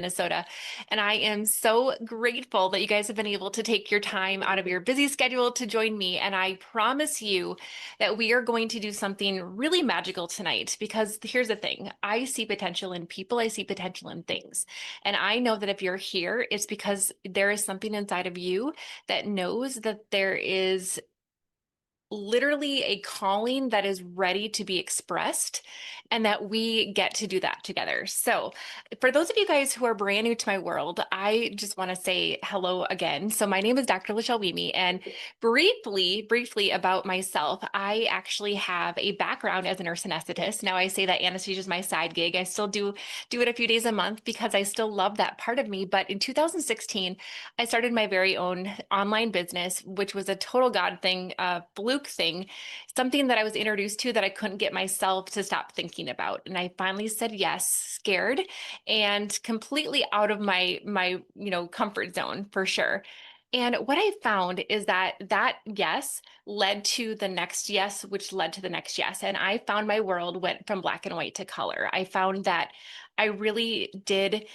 Minnesota. And I am so grateful that you guys have been able to take your time out of your busy schedule to join me. And I promise you that we are going to do something really magical tonight because here's the thing. I see potential in people, I see potential in things. And I know that if you're here, it's because there is something inside of you that knows that there is literally a calling that is ready to be expressed and that we get to do that together. So, for those of you guys who are brand new to my world, I just want to say hello again. So, my name is Dr. Lachelle Weemy, and briefly about myself, I actually have a background as a nurse anesthetist. Now, I say that anesthesia is my side gig. I still do it a few days a month because I still love that part of me. But in 2016, I started my very own online business, which was a total God thing, fluke thing, something that I was introduced to that I couldn't get myself to stop thinking about. And I finally said yes, scared and completely out of my comfort zone for sure. And what I found is that yes led to the next yes, which led to the next yes. And I found my world went from black and white to color. I found that I really did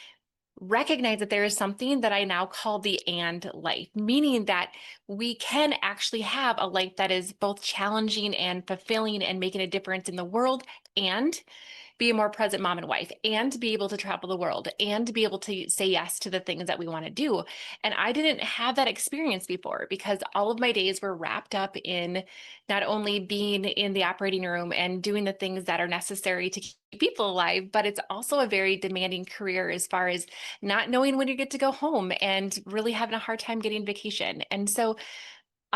recognize that there is something that I now call the and life, meaning that we can actually have a life that is both challenging and fulfilling and making a difference in the world and be a more present mom and wife and to be able to travel the world and to be able to say yes to the things that we want to do. And I didn't have that experience before because all of my days were wrapped up in not only being in the operating room and doing the things that are necessary to keep people alive, but it's also a very demanding career as far as not knowing when you get to go home and really having a hard time getting vacation. And so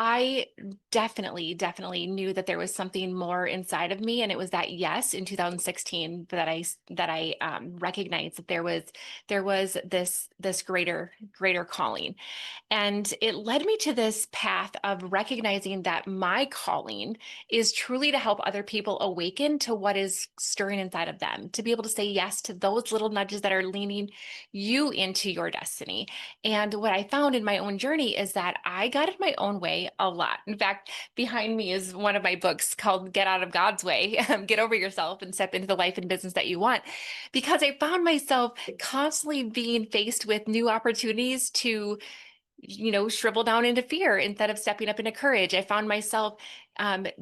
I definitely knew that there was something more inside of me, and it was that yes in 2016 that I recognized that there was this greater calling. And it led me to this path of recognizing that my calling is truly to help other people awaken to what is stirring inside of them, to be able to say yes to those little nudges that are leaning you into your destiny. And what I found in my own journey is that I got in my own way a lot. In fact, behind me is one of my books called Get Out of God's Way, Get Over Yourself and Step into the Life and Business That You Want, because I found myself constantly being faced with new opportunities to shrivel down into fear instead of stepping up into courage. I found myself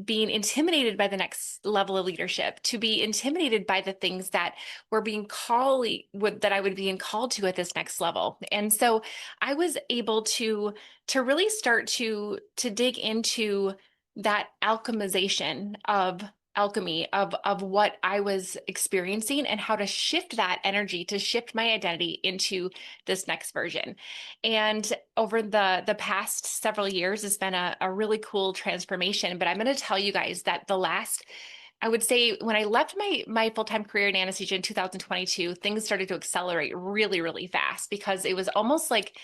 being intimidated by the next level of leadership, to be intimidated by the things that were being that I would be called to at this next level. And so I was able to really start to dig into that alchemization of alchemy of what I was experiencing and how to shift that energy, to shift my identity into this next version. And over the past several years, it's been a really cool transformation. But I'm going to tell you guys that I would say when I left my full-time career in anesthesia in 2022, things started to accelerate really, really fast because it was almost like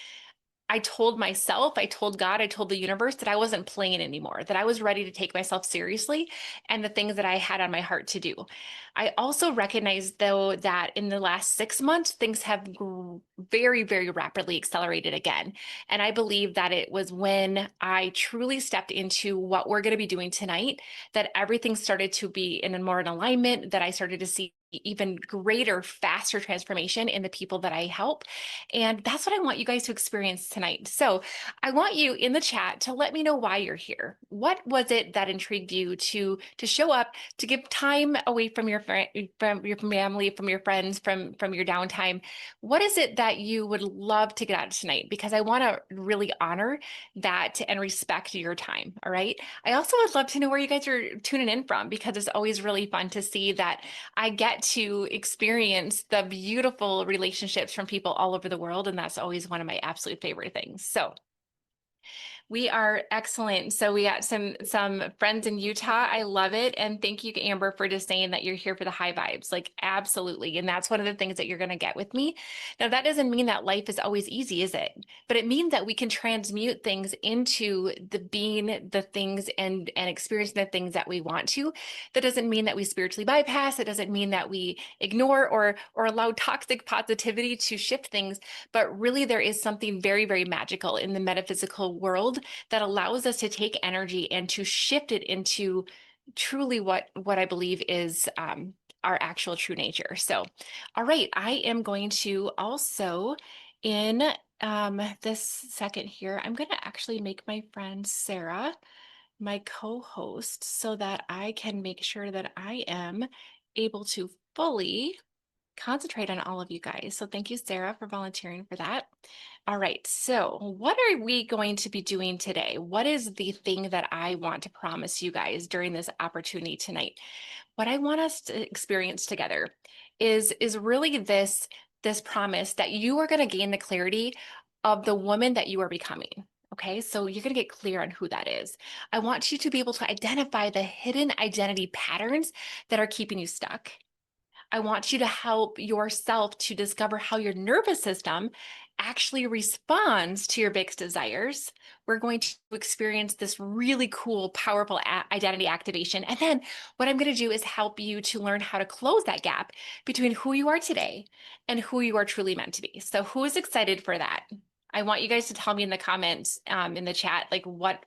I told myself, I told God, I told the universe that I wasn't playing anymore, that I was ready to take myself seriously and the things that I had on my heart to do. I also recognized, though, that in the last 6 months, things have very, very rapidly accelerated again. And I believe that it was when I truly stepped into what we're going to be doing tonight that everything started to be more in alignment, that I started to see even greater, faster transformation in the people that I help. And that's what I want you guys to experience tonight. So I want you in the chat to let me know why you're here. What was it that intrigued you to show up, to give time away from from your family, from your friends, from your downtime? What is it that you would love to get out of tonight? Because I want to really honor that and respect your time. All right. I also would love to know where you guys are tuning in from because it's always really fun to see that I get to experience the beautiful relationships from people all over the world. And that's always one of my absolute favorite things. So we are excellent. So we got some friends in Utah. I love it. And thank you, Amber, for just saying that you're here for the high vibes. Like absolutely. And that's one of the things that you're going to get with me. Now, that doesn't mean that life is always easy, is it? But it means that we can transmute things into the being the things and experiencing the things that we want to. That doesn't mean that we spiritually bypass. It doesn't mean that we ignore or allow toxic positivity to shift things. But really, there is something very, very magical in the metaphysical world that allows us to take energy and to shift it into truly what I believe is our actual true nature. So, all right, I am going to also in this second here, I'm going to actually make my friend Sarah my co-host so that I can make sure that I am able to fully concentrate on all of you guys. So thank you, Sarah, for volunteering for that. All right, so what are we going to be doing today? What is the thing that I want to promise you guys during this opportunity tonight? What I want us to experience together is really this promise that you are going to gain the clarity of the woman that you are becoming. Okay, so you're going to get clear on who that is. I want you to be able to identify the hidden identity patterns that are keeping you stuck. I want you to help yourself to discover how your nervous system actually responds to your biggest desires. We're going to experience this really cool, powerful identity activation. And then what I'm going to do is help you to learn how to close that gap between who you are today and who you are truly meant to be. So who is excited for that? I want you guys to tell me in the comments, in the chat, like what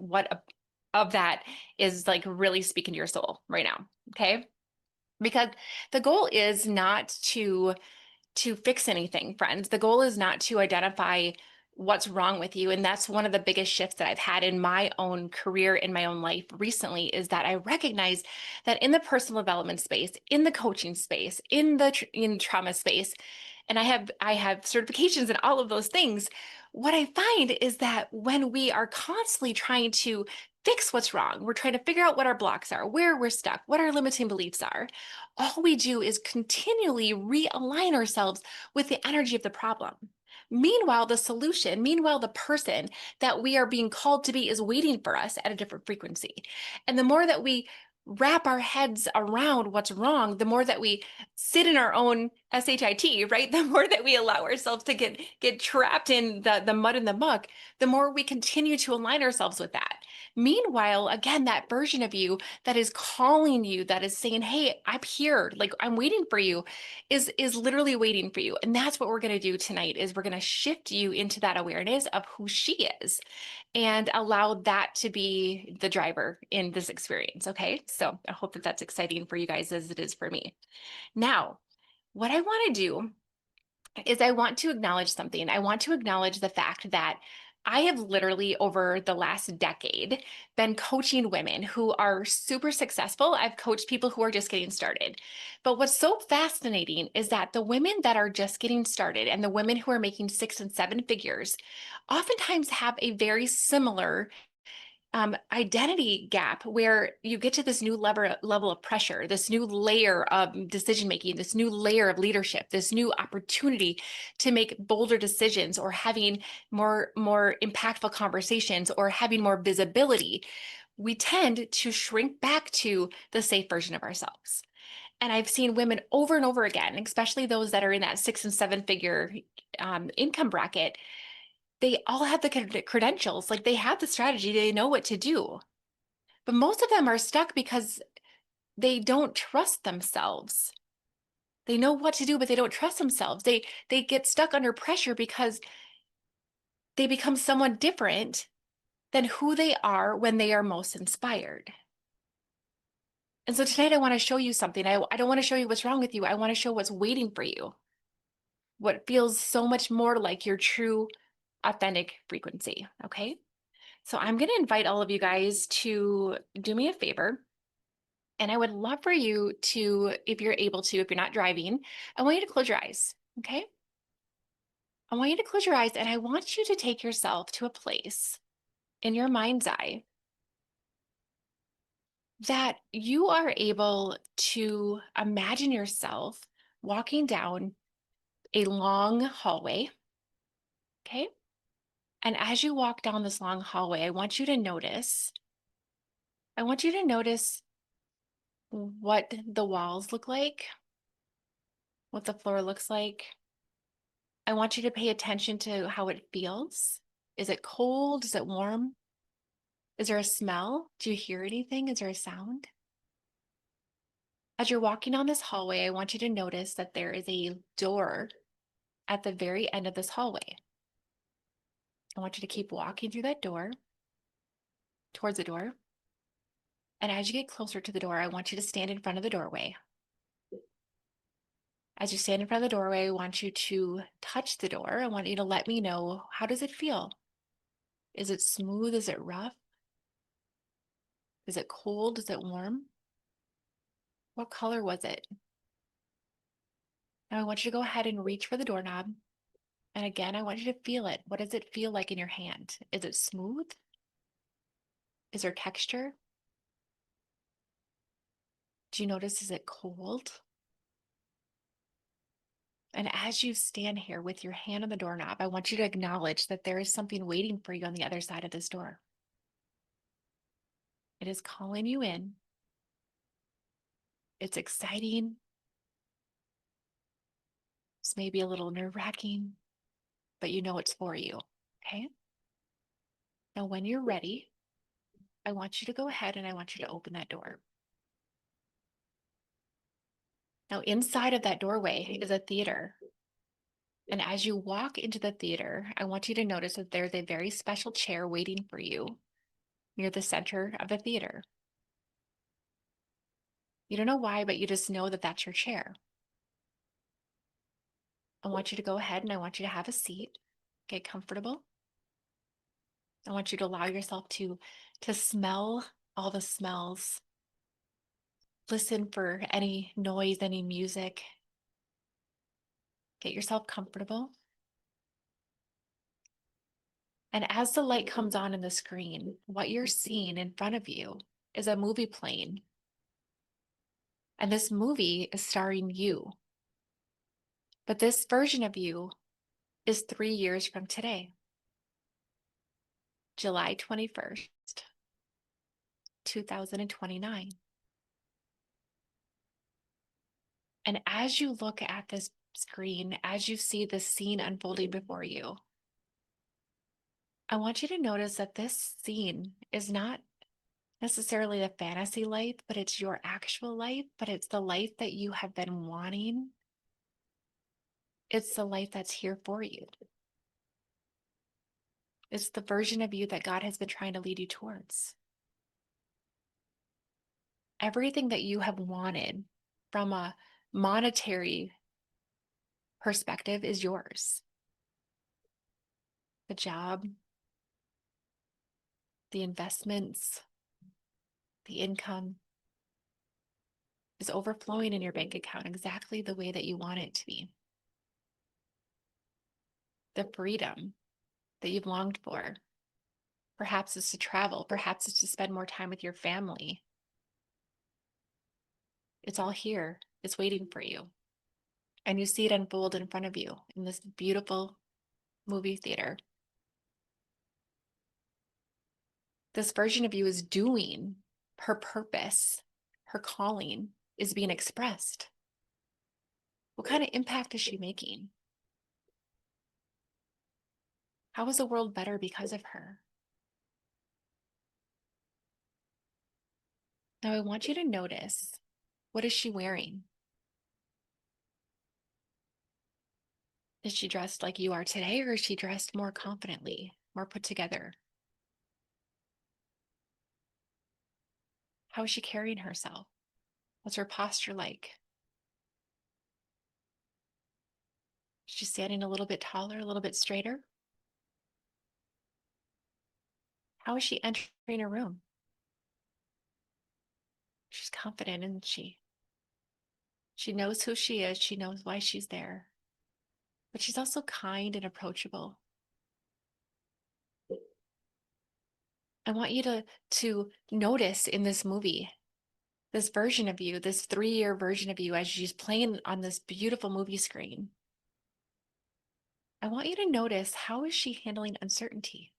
of that is like really speaking to your soul right now. Okay. Because the goal is not to fix anything, friends. The goal is not to identify what's wrong with you. And that's one of the biggest shifts that I've had in my own career, in my own life recently, is that I recognize that in the personal development space, in the coaching space, in the in trauma space, and I have certifications in all of those things. What I find is that when we are constantly trying to fix what's wrong, we're trying to figure out what our blocks are, where we're stuck, what our limiting beliefs are, all we do is continually realign ourselves with the energy of the problem. Meanwhile, the solution, meanwhile, the person that we are being called to be is waiting for us at a different frequency. And the more that we wrap our heads around what's wrong, the more that we sit in our own SHIT, right? The more that we allow ourselves to get trapped in the mud and the muck, the more we continue to align ourselves with that. Meanwhile, again, that version of you that is calling you, that is saying, hey, I'm here, like I'm waiting for you, is literally waiting for you. And that's what we're going to do tonight is we're going to shift you into that awareness of who she is and allow that to be the driver in this experience. Okay. So I hope that that's exciting for you guys as it is for me. Now, what I want to do is I want to acknowledge something. I want to acknowledge the fact that I have literally over the last decade been coaching women who are super successful. I've coached people who are just getting started. But what's so fascinating is that the women that are just getting started and the women who are making 6 and 7 figures oftentimes have a very similar identity gap where you get to this new level of pressure, this new layer of decision making, this new layer of leadership, this new opportunity to make bolder decisions or having more impactful conversations or having more visibility. We tend to shrink back to the safe version of ourselves. And I've seen women over and over again, especially those that are in that 6 and 7 figure income bracket, they all have the credentials, like they have the strategy, they know what to do. But most of them are stuck because they don't trust themselves. They know what to do, but they don't trust themselves. They get stuck under pressure because they become someone different than who they are when they are most inspired. And so tonight I want to show you something. I don't want to show you what's wrong with you. I want to show what's waiting for you. What feels so much more like your true, authentic frequency. Okay. So I'm going to invite all of you guys to do me a favor. And I would love for you to, if you're able to, if you're not driving, I want you to close your eyes. Okay. I want you to close your eyes and I want you to take yourself to a place in your mind's eye that you are able to imagine yourself walking down a long hallway. Okay. And as you walk down this long hallway, I want you to notice what the walls look like, what the floor looks like. I want you to pay attention to how it feels. Is it cold? Is it warm? Is there a smell? Do you hear anything? Is there a sound? As you're walking down this hallway, I want you to notice that there is a door at the very end of this hallway. I want you to keep walking through that door, towards the door. And as you get closer to the door, I want you to stand in front of the doorway. As you stand in front of the doorway, I want you to touch the door. I want you to let me know, how does it feel? Is it smooth? Is it rough? Is it cold? Is it warm? What color was it? Now I want you to go ahead and reach for the doorknob. And again, I want you to feel it. What does it feel like in your hand? Is it smooth? Is there texture? Do you notice, is it cold? And as you stand here with your hand on the doorknob, I want you to acknowledge that there is something waiting for you on the other side of this door. It is calling you in. It's exciting. It's maybe a little nerve-wracking, but you know it's for you, okay? Now, when you're ready, I want you to go ahead and I want you to open that door. Now, inside of that doorway is a theater. And as you walk into the theater, I want you to notice that there's a very special chair waiting for you near the center of the theater. You don't know why, but you just know that that's your chair. I want you to go ahead and I want you to have a seat, get comfortable. I want you to allow yourself to smell all the smells. Listen for any noise, any music. Get yourself comfortable. And as the light comes on in the screen, what you're seeing in front of you is a movie playing. And this movie is starring you. But this version of you is 3 years from today, July 21st, 2029. And as you look at this screen, as you see this scene unfolding before you, I want you to notice that this scene is not necessarily a fantasy life, but it's your actual life, but it's the life that you have been wanting. It's the life that's here for you. It's the version of you that God has been trying to lead you towards. Everything that you have wanted from a monetary perspective is yours. The job, the investments, the income is overflowing in your bank account exactly the way that you want it to be. The freedom that you've longed for. Perhaps it's to travel, perhaps it's to spend more time with your family. It's all here. It's waiting for you. And you see it unfold in front of you in this beautiful movie theater. This version of you is doing her purpose, her calling is being expressed. What kind of impact is she making? How is the world better because of her? Now I want you to notice, what is she wearing? Is she dressed like you are today, or is she dressed more confidently, more put together? How is she carrying herself? What's her posture like? Is she standing a little bit taller, a little bit straighter? How is she entering a room? She's confident, isn't she? She knows who she is. She knows why she's there. But she's also kind and approachable. I want you to notice in this movie, this version of you, this 3-year version of you as she's playing on this beautiful movie screen. I want you to notice, how is she handling uncertainty?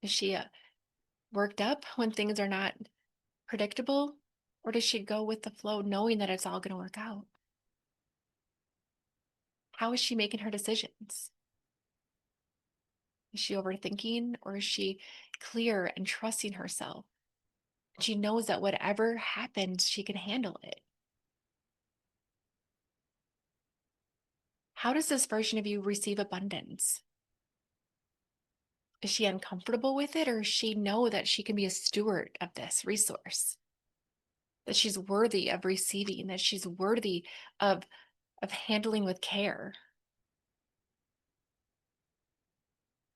Is she worked up when things are not predictable? Or does she go with the flow knowing that it's all going to work out? How is she making her decisions? Is she overthinking, or is she clear and trusting herself? She knows that whatever happens, she can handle it. How does this version of you receive abundance? Is she uncomfortable with it, or does she know that she can be a steward of this resource? that she's worthy of receiving, that she's worthy of, of handling with care?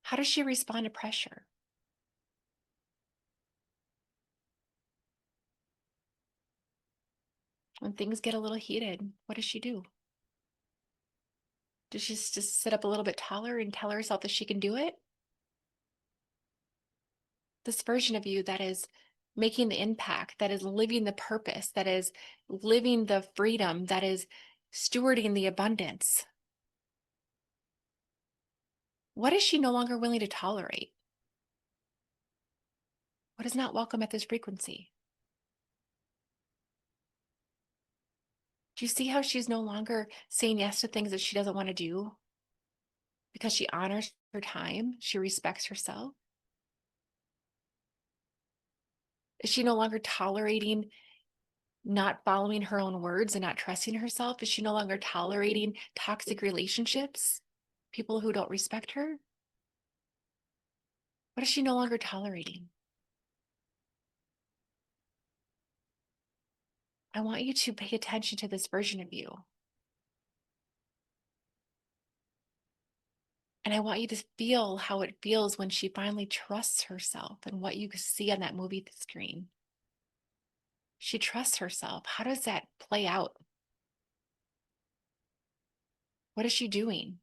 How does she respond to pressure? When things get a little heated, what does she do? Does she just sit up a little bit taller and tell herself that she can do it? This version of you that is making the impact, that is living the purpose, that is living the freedom, that is stewarding the abundance. What is she no longer willing to tolerate? What is not welcome at this frequency? Do you see how she's no longer saying yes to things that she doesn't want to do because she honors her time, she respects herself? Is she no longer tolerating not following her own words and not trusting herself? Is she no longer tolerating toxic relationships, people who don't respect her? What is she no longer tolerating? I want you to pay attention to this version of you. And I want you to feel how it feels when she finally trusts herself and what you see on that movie screen. She trusts herself. How does that play out? What is she doing?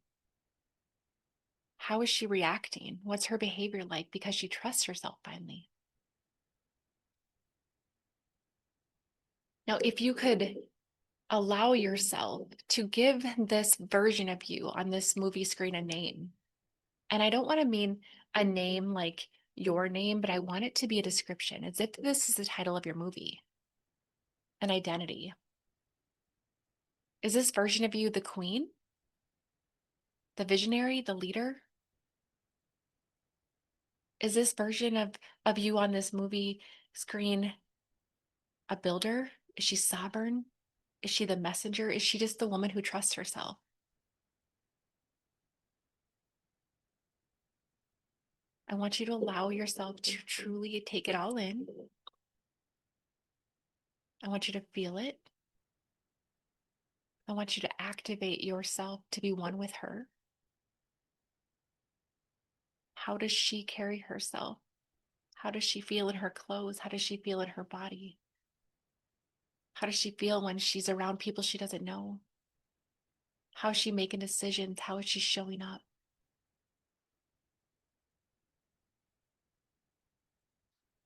How is she reacting? What's her behavior like because she trusts herself finally? Now, if you could allow yourself to give this version of you on this movie screen a name, and I don't want to mean a name like your name, but I want it to be a description, as if this is the title of your movie, an identity. Is this version of you the queen, the visionary, the leader? Is this version of you on this movie screen a builder? Is she sovereign? Is she the messenger? Is she just the woman who trusts herself? I want you to allow yourself to truly take it all in. I want you to feel it. I want you to activate yourself to be one with her. How does she carry herself? How does she feel in her clothes? How does she feel in her body? How does she feel when she's around people she doesn't know? How is she making decisions? How is she showing up?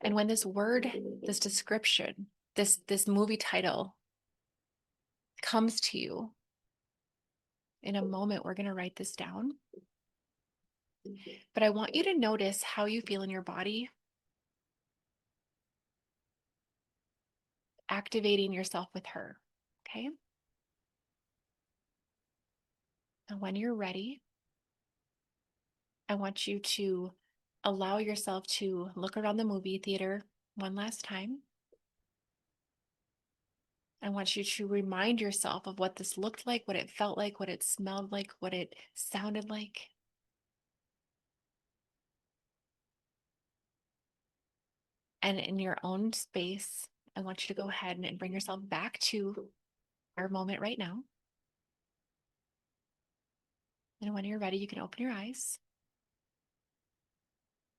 And when this word, this description, this movie title comes to you, in a moment, we're going to write this down. But I want you to notice how you feel in your body, activating yourself with her. Okay. And when you're ready, I want you to allow yourself to look around the movie theater one last time. I want you to remind yourself of what this looked like, what it felt like, what it smelled like, what it sounded like. And in your own space, I want you to go ahead and bring yourself back to our moment right now. And when you're ready, you can open your eyes.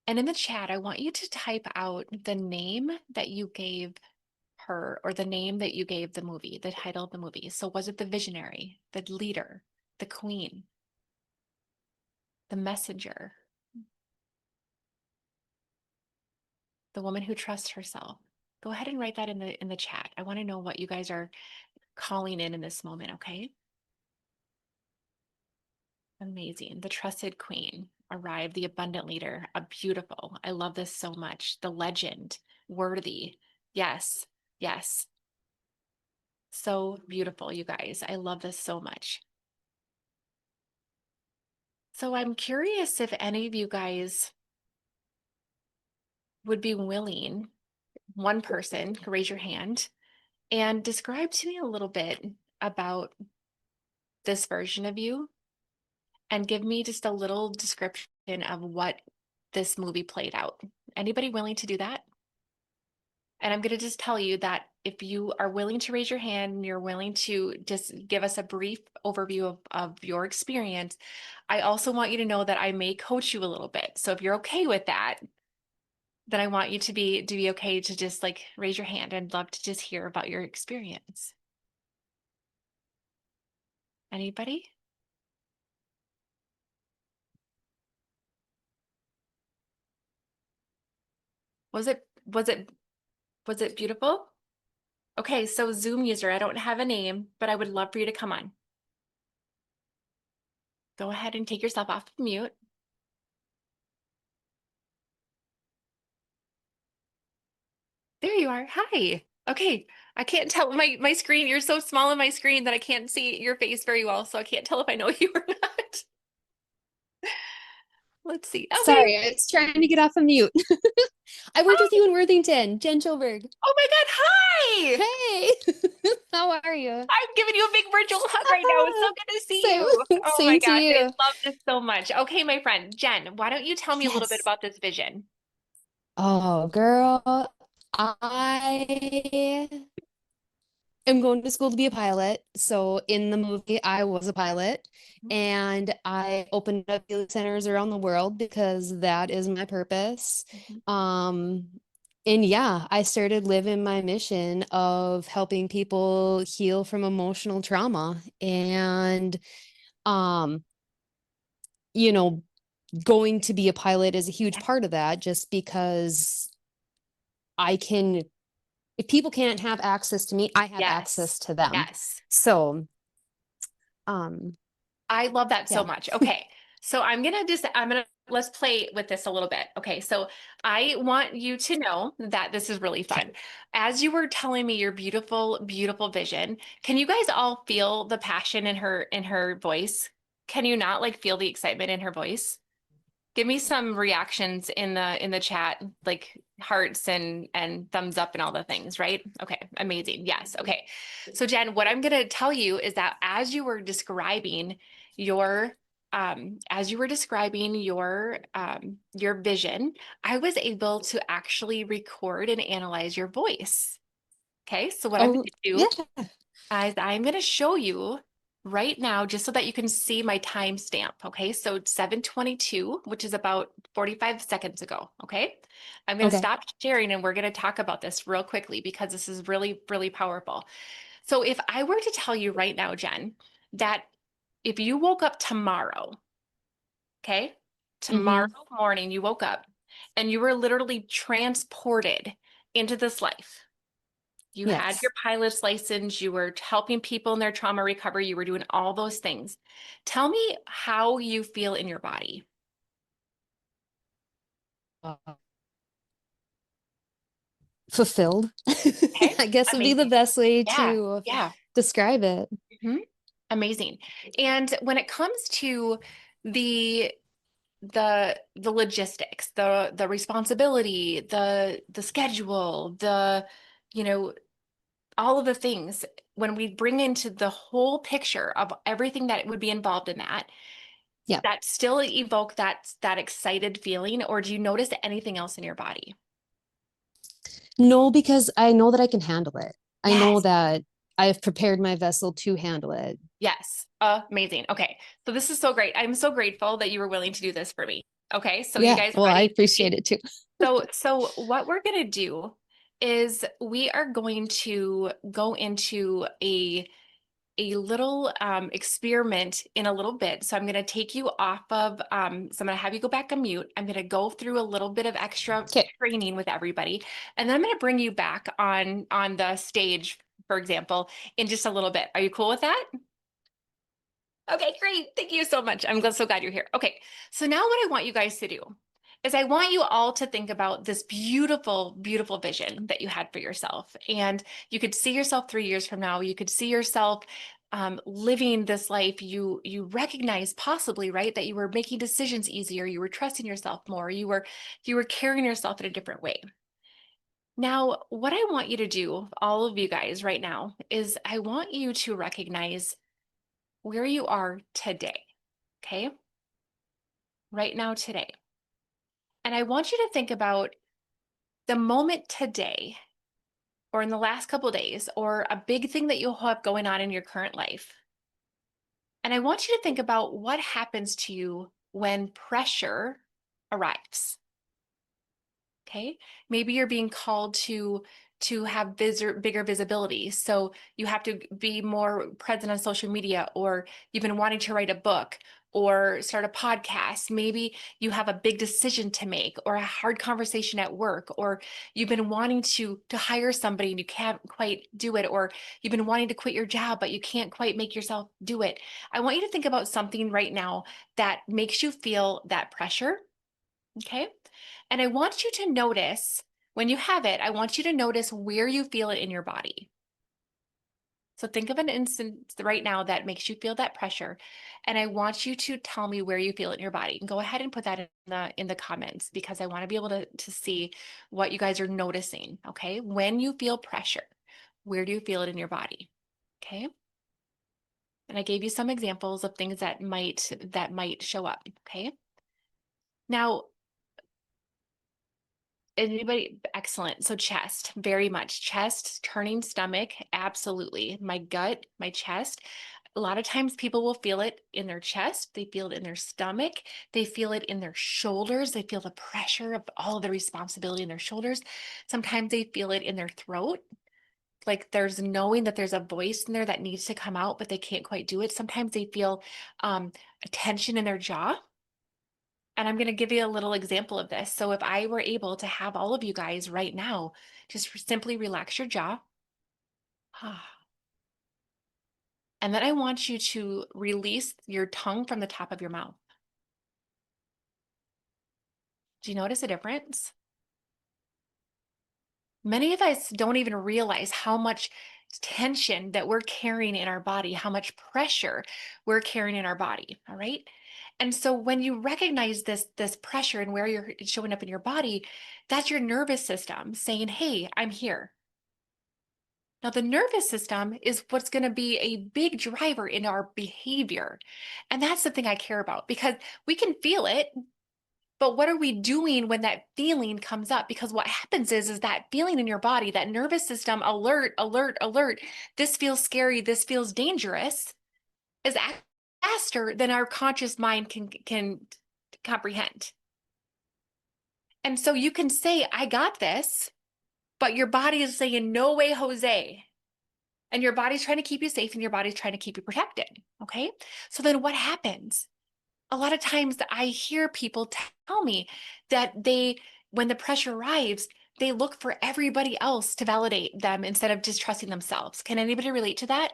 And in the chat, I want you to type out the name that you gave her, or the name that you gave the movie, the title of the movie. So was it the visionary, the leader, the queen, the messenger, the woman who trusts herself? Go ahead and write that in the chat. I want to know what you guys are calling in this moment, okay? Amazing. The trusted queen arrived, the abundant leader, a beautiful. I love this so much. The legend, worthy. Yes, yes. So beautiful, you guys. I love this so much. So I'm curious if any of you guys would be willing, one person, raise your hand, and describe to me a little bit about this version of you, and give me just a little description of what this movie played out. Anybody willing to do that? And I'm going to just tell you that if you are willing to raise your hand and you're willing to just give us a brief overview of your experience, I also want you to know that I may coach you a little bit. So if you're okay with that, then I want you to be okay to just like raise your hand. I'd love to just hear about your experience. Anybody? Was it beautiful? Okay, so Zoom user, I don't have a name, but I would love for you to come on. Go ahead and take yourself off of mute. There you are. Hi. Okay. I can't tell my screen. You're so small on my screen that I can't see your face very well, so I can't tell if I know you or not. Let's see. Okay. Sorry, I was trying to get off of mute. I worked with Hi. you in Worthington, Jen Chilberg. Oh my God. Hi. Hey, how are you? I'm giving you a big virtual hug right now. It's so good to see Same, you. Oh my same to gosh. I you. love this so much. Okay, my friend, Jen, why don't you tell me a little bit Yes. about this vision? Oh, girl, I am going to school to be a pilot. So in the movie, I was a pilot, and I opened up healing centers around the world because that is my purpose. Mhm. Um, and yeah, I started living my mission of helping people heal from emotional trauma. And um, you know, going to be a pilot is a huge Yeah. part of that just because I can, if people can't have access to me, I have Yes. access to them. Yes. So, um, I love that so yeah. much. Okay. So let's play with this a little bit. Okay. So I want you to know that this is really Okay. fun. As you were telling me your beautiful, beautiful vision, can you guys all feel the passion in her voice? Can you not like feel the excitement in her voice? Give me some reactions in the chat, like hearts and thumbs up and all the things, right? Okay, amazing. Yes. Okay. So Jen, what I'm gonna tell you is that your as you were describing your vision, I was able to actually record and analyze your voice. Okay, so what I'm Oh, gonna do yeah. Guys, I'm going to show you right now just so that you can see my timestamp. Okay, so it's 7:22, which is about 45 seconds ago. Okay, I'm going to Okay. stop sharing and we're going to talk about this real quickly because this is really, really powerful. So, if I were to tell you right now, Jen, that if you woke up tomorrow, okay, tomorrow Mm-hmm. morning you woke up and you were literally transported into this life. You had your Yes. pilot's license, you were helping people in their trauma recovery, you were doing all those things. Tell me how you feel in your body. Fulfilled, Okay, I guess would be the amazing. best way Yeah, to yeah. describe it. Mhm. Amazing. And when it comes to the the logistics, the responsibility, the schedule, you know, all of the things, when we bring into the whole picture of everything that would be involved in that, Yeah. that still evoke that excited feeling, or do you notice anything else in your body? No, because I know that I can handle it. I know Yes. that I've prepared my vessel to handle it. Yes. Amazing. Okay. So this is so great. I'm so grateful that you were willing to do this for me. Okay. So you Yeah. guys Well, I ready? appreciate it too. So what we're going to do is we are going to go into a little experiment in a little bit. So I'm going to take you off of, so I'm going to have you go back on mute. I'm going to go through a little bit of extra Okay. training with everybody. And then I'm going to bring you back on the stage, for example, in just a little bit. Are you cool with that? Okay, great. Thank you so much. So glad you're here. Okay, so now what I want you guys to do is I want you all to think about this beautiful, beautiful vision that you had for yourself. And you could see yourself 3 years from now. You could see yourself living this life. You recognize possibly, right, that you were making decisions easier. You were trusting yourself more. You were carrying yourself in a different way. Now, what I want you to do, all of you guys right now, is I want you to recognize where you are today. Okay. Right now, today. And I want you to think about the moment today or in the last couple days, or a big thing that you'll have going on in your current life. And I want you to think about what happens to you when pressure arrives. Okay. Maybe you're being called to have bigger visibility. So you have to be more present on social media, or you've been wanting to write a book or start a podcast. Maybe you have a big decision to make, or a hard conversation at work, or you've been wanting to hire somebody and you can't quite do it, or you've been wanting to quit your job but you can't quite make yourself do it. I want you to think about something right now that makes you feel that pressure. Okay. And I want you to notice when you have it, I want you to notice where you feel it in your body. So think of an instance right now that makes you feel that pressure. And I want you to tell me where you feel it in your body. And go ahead and put that in the comments, because I want to be able to see what you guys are noticing. Okay. When you feel pressure, where do you feel it in your body? Okay. And I gave you some examples of things that might show up. Okay. Now, anybody? Excellent. So chest, very much. Chest, turning stomach, absolutely. My gut, my chest. A lot of times people will feel it in their chest, they feel it in their stomach, they feel it in their shoulders, they feel the pressure of all the responsibility in their shoulders. Sometimes they feel it in their throat, like there's knowing that there's a voice in there that needs to come out, but they can't quite do it. Sometimes they feel a tension in their jaw. And I'm going to give you a little example of this. So if I were able to have all of you guys right now, just simply relax your jaw. And then I want you to release your tongue from the top of your mouth. Do you notice a difference? Many of us don't even realize how much tension that we're carrying in our body, how much pressure we're carrying in our body. All right. And so when you recognize this pressure and where you're showing up in your body, that's your nervous system saying, "Hey, I'm here." Now, the nervous system is what's going to be a big driver in our behavior. And that's the thing I care about, because we can feel it, but what are we doing when that feeling comes up? Because what happens is that feeling in your body, that nervous system, alert, alert, alert, this feels scary, this feels dangerous, is faster than our conscious mind can comprehend. And so you can say, "I got this," but your body is saying, "No way, Jose." And your body's trying to keep you safe and your body's trying to keep you protected. Okay. So then what happens? A lot of times I hear people tell me that when the pressure arrives, they look for everybody else to validate them instead of just trusting themselves. Can anybody relate to that?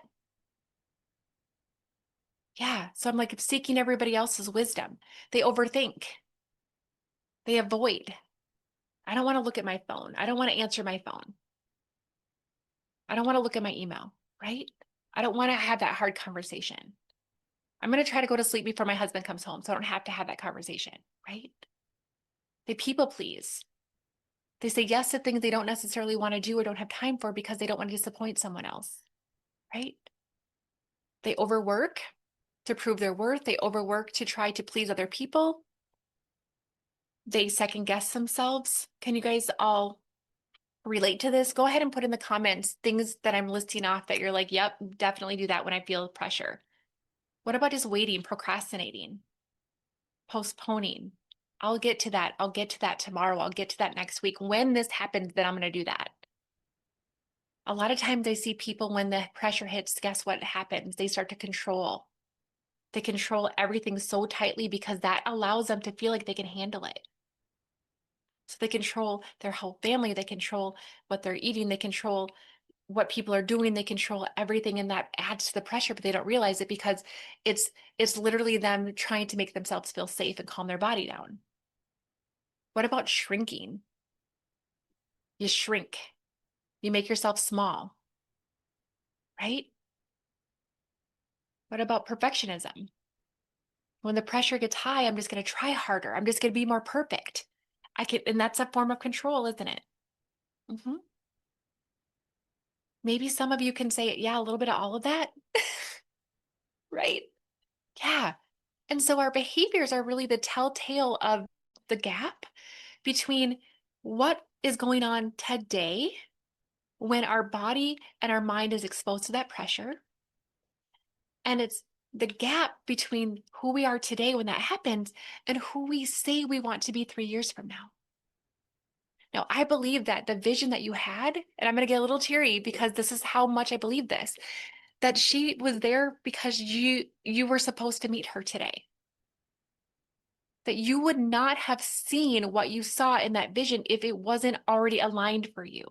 Yeah. So I'm like seeking everybody else's wisdom. They overthink, they avoid. I don't want to look at my phone. I don't want to answer my phone. I don't want to look at my email, right? I don't want to have that hard conversation. I'm going to try to go to sleep before my husband comes home so I don't have to have that conversation, right? They people please. They say yes to things they don't necessarily want to do or don't have time for because they don't want to disappoint someone else, right? They overwork to prove their worth. They overwork to try to please other people. They second guess themselves. Can you guys all relate to this? Go ahead and put in the comments things that I'm listing off that you're like, "Yep, definitely do that when I feel pressure." What about just waiting, procrastinating, postponing? I'll get to that. I'll get to that tomorrow. I'll get to that next week. When this happens, then I'm going to do that. A lot of times I see people when the pressure hits, guess what happens? They start to control. They control everything so tightly because that allows them to feel like they can handle it. So they control their whole family. They control what they're eating. They control what people are doing. They control everything. And that adds to the pressure, but they don't realize it because it's literally them trying to make themselves feel safe and calm their body down. What about shrinking? You shrink. You make yourself small, right? What about perfectionism? When the pressure gets high, I'm just going to try harder. I'm just going to be more perfect. And that's a form of control, isn't it? hmm Maybe some of you can say, "Yeah, a little bit of all of that." Right? Yeah. And so our behaviors are really the telltale of the gap between what is going on today when our body and our mind is exposed to that pressure. And it's the gap between who we are today when that happens and who we say we want to be 3 years from now. Now, I believe that the vision that you had, and I'm going to get a little teary because this is how much I believe this, that she was there because you were supposed to meet her today. That you would not have seen what you saw in that vision if it wasn't already aligned for you.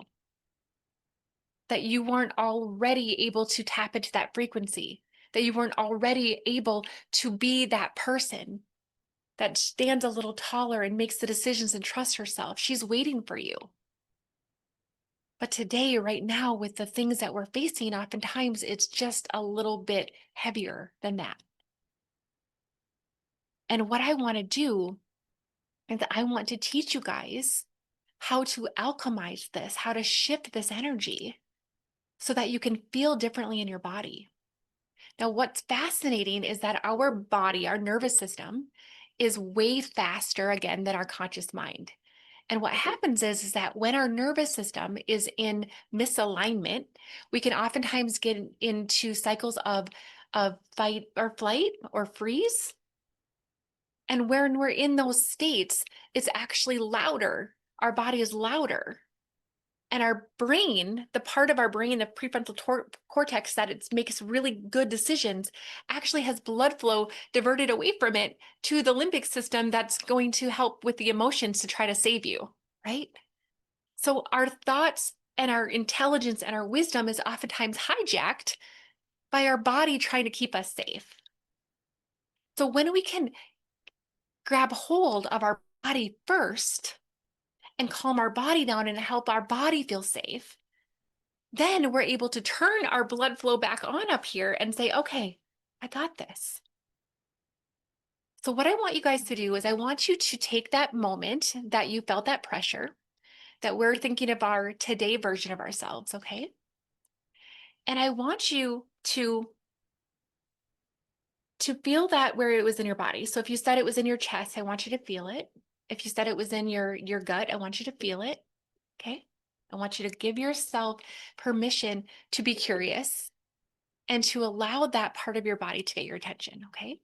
That you weren't already able to tap into that frequency, that you weren't already able to be that person that stands a little taller and makes the decisions and trusts herself. She's waiting for you. But today, right now, with the things that we're facing, oftentimes it's just a little bit heavier than that. And what I want to do is I want to teach you guys how to alchemize this, how to shift this energy so that you can feel differently in your body. Now, what's fascinating is that our body, our nervous system, is way faster again than our conscious mind. And what happens is that when our nervous system is in misalignment, we can oftentimes get into cycles of fight or flight or freeze. And when we're in those states, it's actually louder. Our body is louder. And our brain, the part of our brain, the prefrontal cortex that it makes really good decisions, actually has blood flow diverted away from it to the limbic system that's going to help with the emotions to try to save you, right? So our thoughts and our intelligence and our wisdom is oftentimes hijacked by our body trying to keep us safe. So when we can grab hold of our body first and calm our body down and help our body feel safe, then we're able to turn our blood flow back on up here and say, okay, I got this. So what I want you guys to do is I want you to take that moment that you felt that pressure, that we're thinking of our today version of ourselves, okay? And I want you to feel that where it was in your body. So if you said it was in your chest, I want you to feel it. If you said it was in your gut, I want you to feel it, okay? I want you to give yourself permission to be curious and to allow that part of your body to get your attention, okay?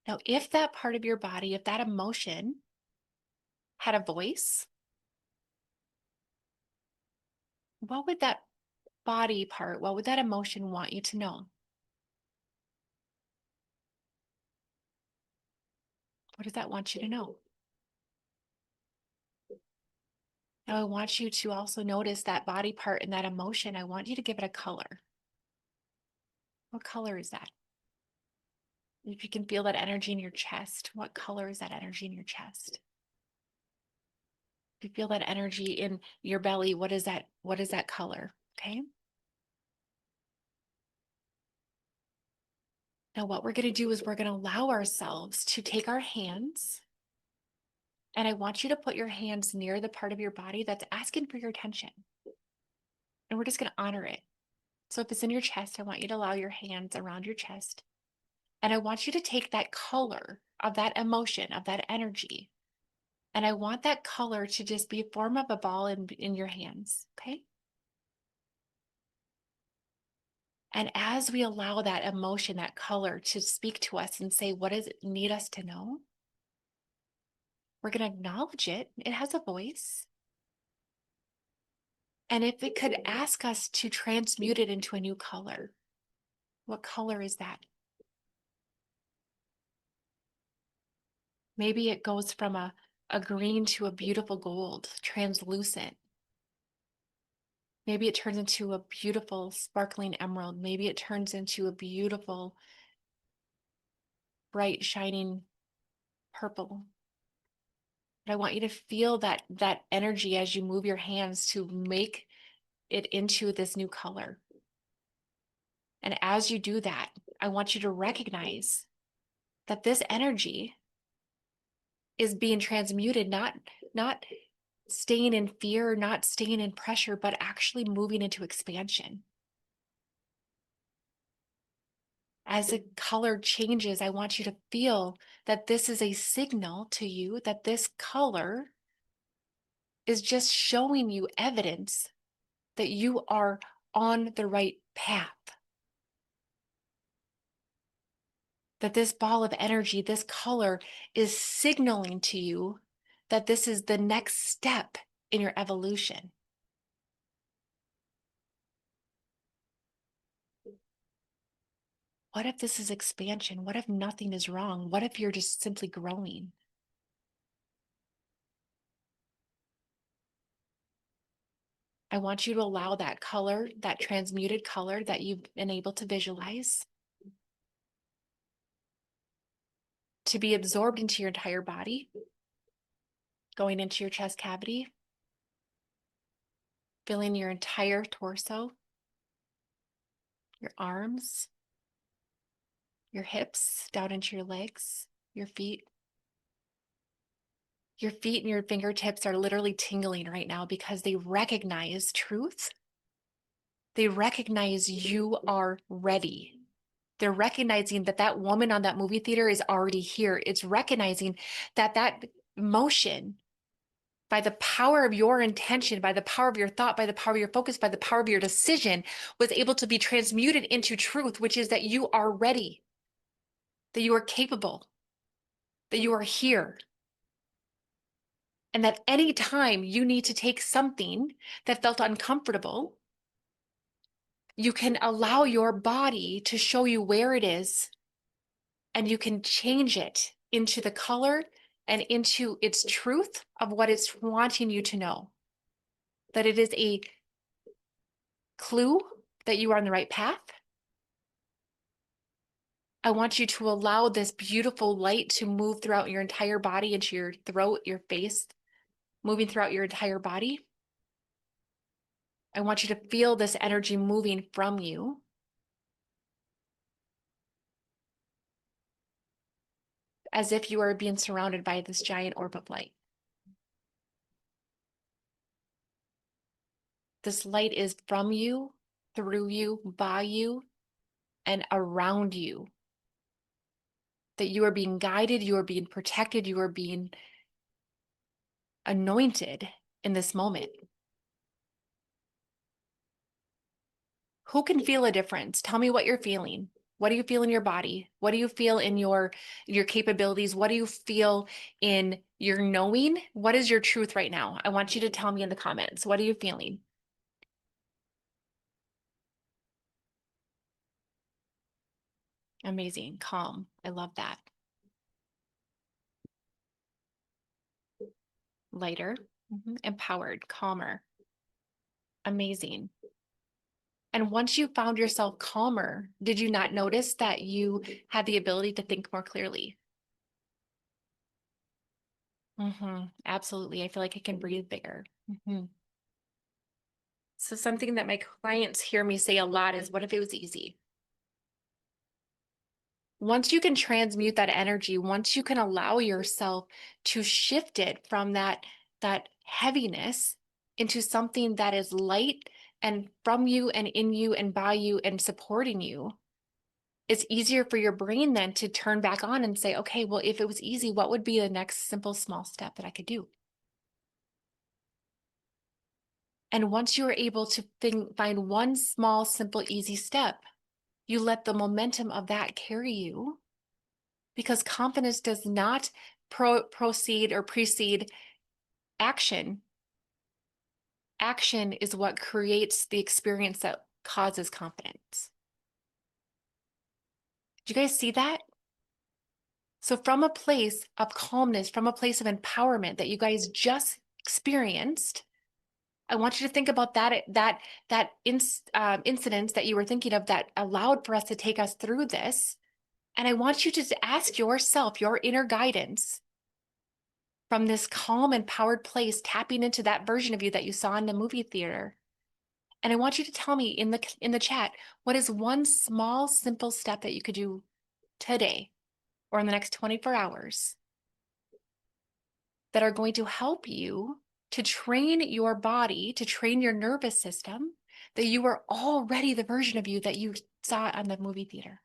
Now, if that part of your body, if that emotion had a voice, what would that body part, what would that emotion want you to know? What does that want you to know? Now, I want you to also notice that body part and that emotion. I want you to give it a color. What color is that? If you can feel that energy in your chest, what color is that energy in your chest? If you feel that energy in your belly, what is that color? Okay. Now, what we're going to do is we're going to allow ourselves to take our hands, and I want you to put your hands near the part of your body that's asking for your attention. And we're just going to honor it. So if it's in your chest, I want you to allow your hands around your chest. And I want you to take that color of that emotion, of that energy. And I want that color to just be a form of a ball in your hands. Okay. And as we allow that emotion, that color to speak to us and say, what does it need us to know? We're going to acknowledge it. It has a voice. And if it could ask us to transmute it into a new color, what color is that? Maybe it goes from a green to a beautiful gold, translucent. Maybe it turns into a beautiful sparkling emerald. Maybe it turns into a beautiful, bright, shining purple. But I want you to feel that energy as you move your hands to make it into this new color. And as you do that, I want you to recognize that this energy is being transmuted, not staying in fear, not staying in pressure, but actually moving into expansion. As the color changes, I want you to feel that this is a signal to you that this color is just showing you evidence that you are on the right path. That this ball of energy, this color is signaling to you that this is the next step in your evolution. What if this is expansion? What if nothing is wrong? What if you're just simply growing? I want you to allow that color, that transmuted color that you've been able to visualize, to be absorbed into your entire body, going into your chest cavity, filling your entire torso, your arms, your hips, down into your legs, your feet. Your feet and your fingertips are literally tingling right now because they recognize truth. They recognize you are ready. They're recognizing that that woman on that movie theater is already here. It's recognizing that that motion, by the power of your intention, by the power of your thought, by the power of your focus, by the power of your decision, was able to be transmuted into truth, which is that you are ready, that you are capable, that you are here. And that any time you need to take something that felt uncomfortable, you can allow your body to show you where it is, and you can change it into the color and into its truth of what it's wanting you to know. That it is a clue that you are on the right path. I want you to allow this beautiful light to move throughout your entire body, into your throat, your face, moving throughout your entire body. I want you to feel this energy moving from you, as if you are being surrounded by this giant orb of light. This light is from you, through you, by you, and around you. That you are being guided, you are being protected, you are being anointed in this moment. Who can feel a difference? Tell me what you're feeling. What do you feel in your body? What do you feel in your capabilities? What do you feel in your knowing? What is your truth right now? I want you to tell me in the comments. What are you feeling? Amazing. Calm. I love that. Lighter. Empowered. Calmer. Amazing. And once you found yourself calmer, did you not notice that you had the ability to think more clearly? Absolutely. I feel like I can breathe bigger. So something that my clients hear me say a lot is, what if it was easy? Once you can transmute that energy, once you can allow yourself to shift it from that heaviness into something that is light and from you and in you and by you and supporting you, it's easier for your brain then to turn back on and say, okay, well, if it was easy, what would be the next simple, small step that I could do? And once you are able to find one small, simple, easy step, you let the momentum of that carry you, because confidence does not proceed or precede action. Action is what creates the experience that causes confidence. Do you guys see that? So from a place of calmness, from a place of empowerment that you guys just experienced, I want you to think about that incident that you were thinking of that allowed for us to take us through this. And I want you to ask yourself, your inner guidance, from this calm, empowered place, tapping into that version of you that you saw in the movie theater. And I want you to tell me in the chat, what is one small, simple step that you could do today or in the next 24 hours that are going to help you to train your body, to train your nervous system, that you are already the version of you that you saw on the movie theater?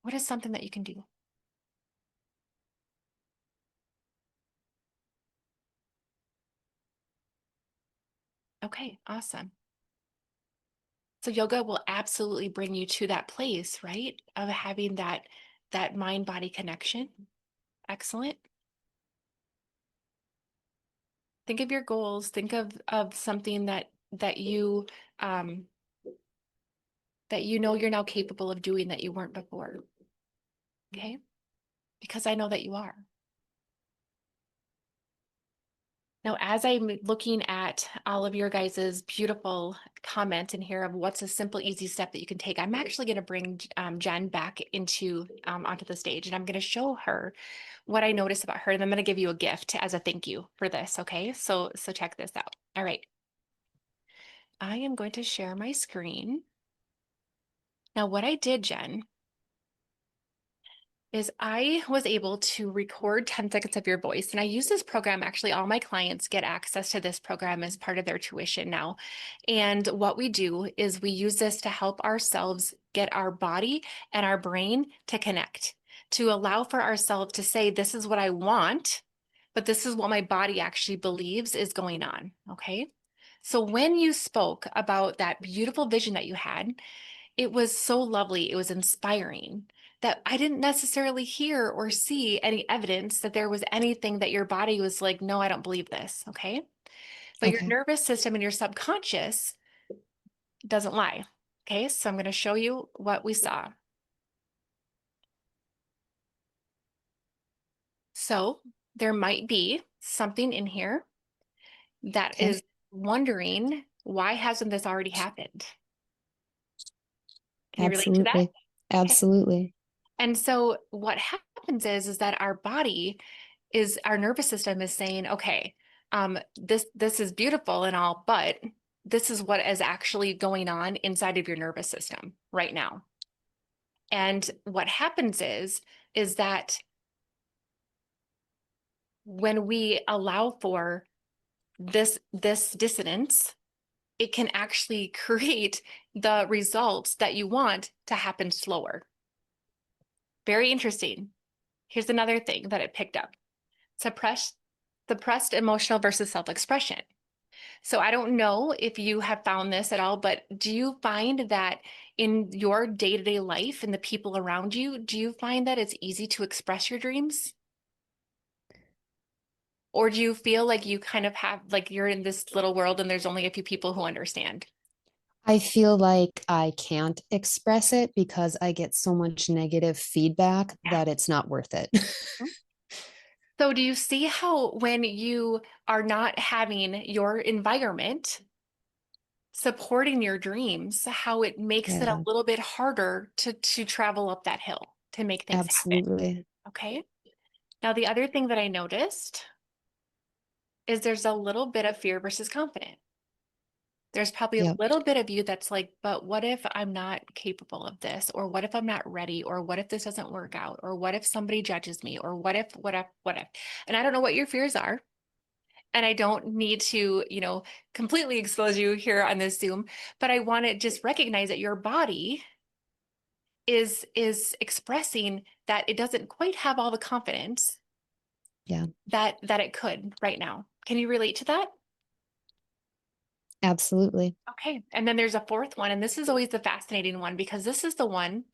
What is something that you can do? Okay, awesome. So yoga will absolutely bring you to that place, right? Of having that mind-body connection. Excellent. Think of your goals. Think of something um that you know you're now capable of doing that you weren't before. Okay? Because I know that you are. Now, as I'm looking at all of your guys' beautiful comment in here of what's a simple, easy step that you can take, I'm actually going to bring Jen back onto the stage, and I'm going to show her what I noticed about her, and I'm going to give you a gift as a thank you for this. Okay, so check this out. All right, I am going to share my screen. Now, what I did, Jen, is I was able to record 10 seconds of your voice. And I use this program. Actually, all my clients get access to this program as part of their tuition now. And what we do is we use this to help ourselves get our body and our brain to connect, to allow for ourselves to say, this is what I want, but this is what my body actually believes is going on. Okay. So when you spoke about that beautiful vision that you had, it was so lovely. It was inspiring that I didn't necessarily hear or see any evidence that there was anything that your body was like, no, I don't believe this. Okay. But your Okay. nervous system and your subconscious doesn't lie. Okay. So I'm going to show you what we saw. So there might be something in here that Okay. is wondering, why hasn't this already happened? Can you relate to that? Absolutely. Okay. Absolutely. And so what happens is that our nervous system is saying, okay, this is beautiful and all, but this is what is actually going on inside of your nervous system right now. And what happens is that when we allow for this dissonance, it can actually create the results that you want to happen slower. Very interesting. Here's another thing that it picked up. Suppressed emotional versus self-expression. So I don't know if you have found this at all, but do you find that in your day-to-day life and the people around you, do you find that it's easy to express your dreams? Or do you feel like you kind of have, like you're in this little world and there's only a few people who understand? I feel like I can't express it because I get so much negative feedback Yeah. that it's not worth it. So do you see how when you are not having your environment supporting your dreams, how it makes it a Yeah, little bit harder to travel up that hill to make things happen? absolutely. Okay. Now, the other thing that I noticed is there's a little bit of fear versus confidence. There's probably a Yep. little bit of you that's like, but what if I'm not capable of this? Or what if I'm not ready? Or what if this doesn't work out? Or what if somebody judges me? Or what if? And I don't know what your fears are. And I don't need to, completely expose you here on this Zoom, but I want to just recognize that your body is expressing that it doesn't quite have all the confidence Yeah, that it could right now. Can you relate to that? absolutely. Okay. And then there's a fourth one, and this is always the fascinating one because this is the one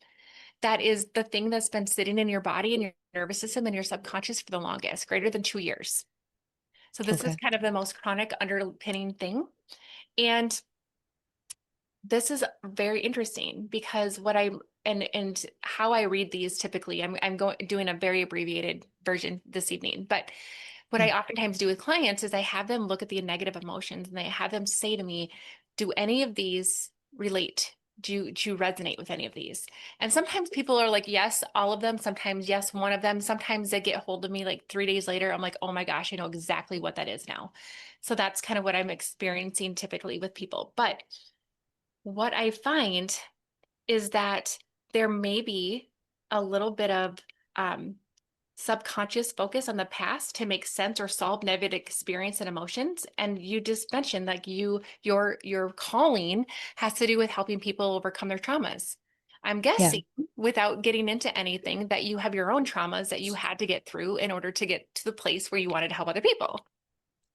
that is the thing that's been sitting in your body and your nervous system and your subconscious for the longest, greater than 2 years. So this is Okay. kind of the most chronic underpinning thing. And this is very interesting because and how I read these typically, I'm going doing a very abbreviated version this evening, but what Yeah. I oftentimes do with clients is I have them look at the negative emotions and I have them say to me, do any of these relate? Do you resonate with any of these? And sometimes people are like, yes, all of them. Sometimes, yes, one of them. Sometimes they get hold of me like 3 days later. I'm like, oh my gosh, I know exactly what that is now. So that's kind of what I'm experiencing typically with people. But what I find is that there may be a little bit of um, subconscious focus on the past to make sense or solve negative experience and emotions. And you just mentioned like your calling has to do with helping people overcome their traumas. I'm Yeah. guessing without getting into anything that you have your own traumas that you had to get through in order to get to the place where you wanted to help other people.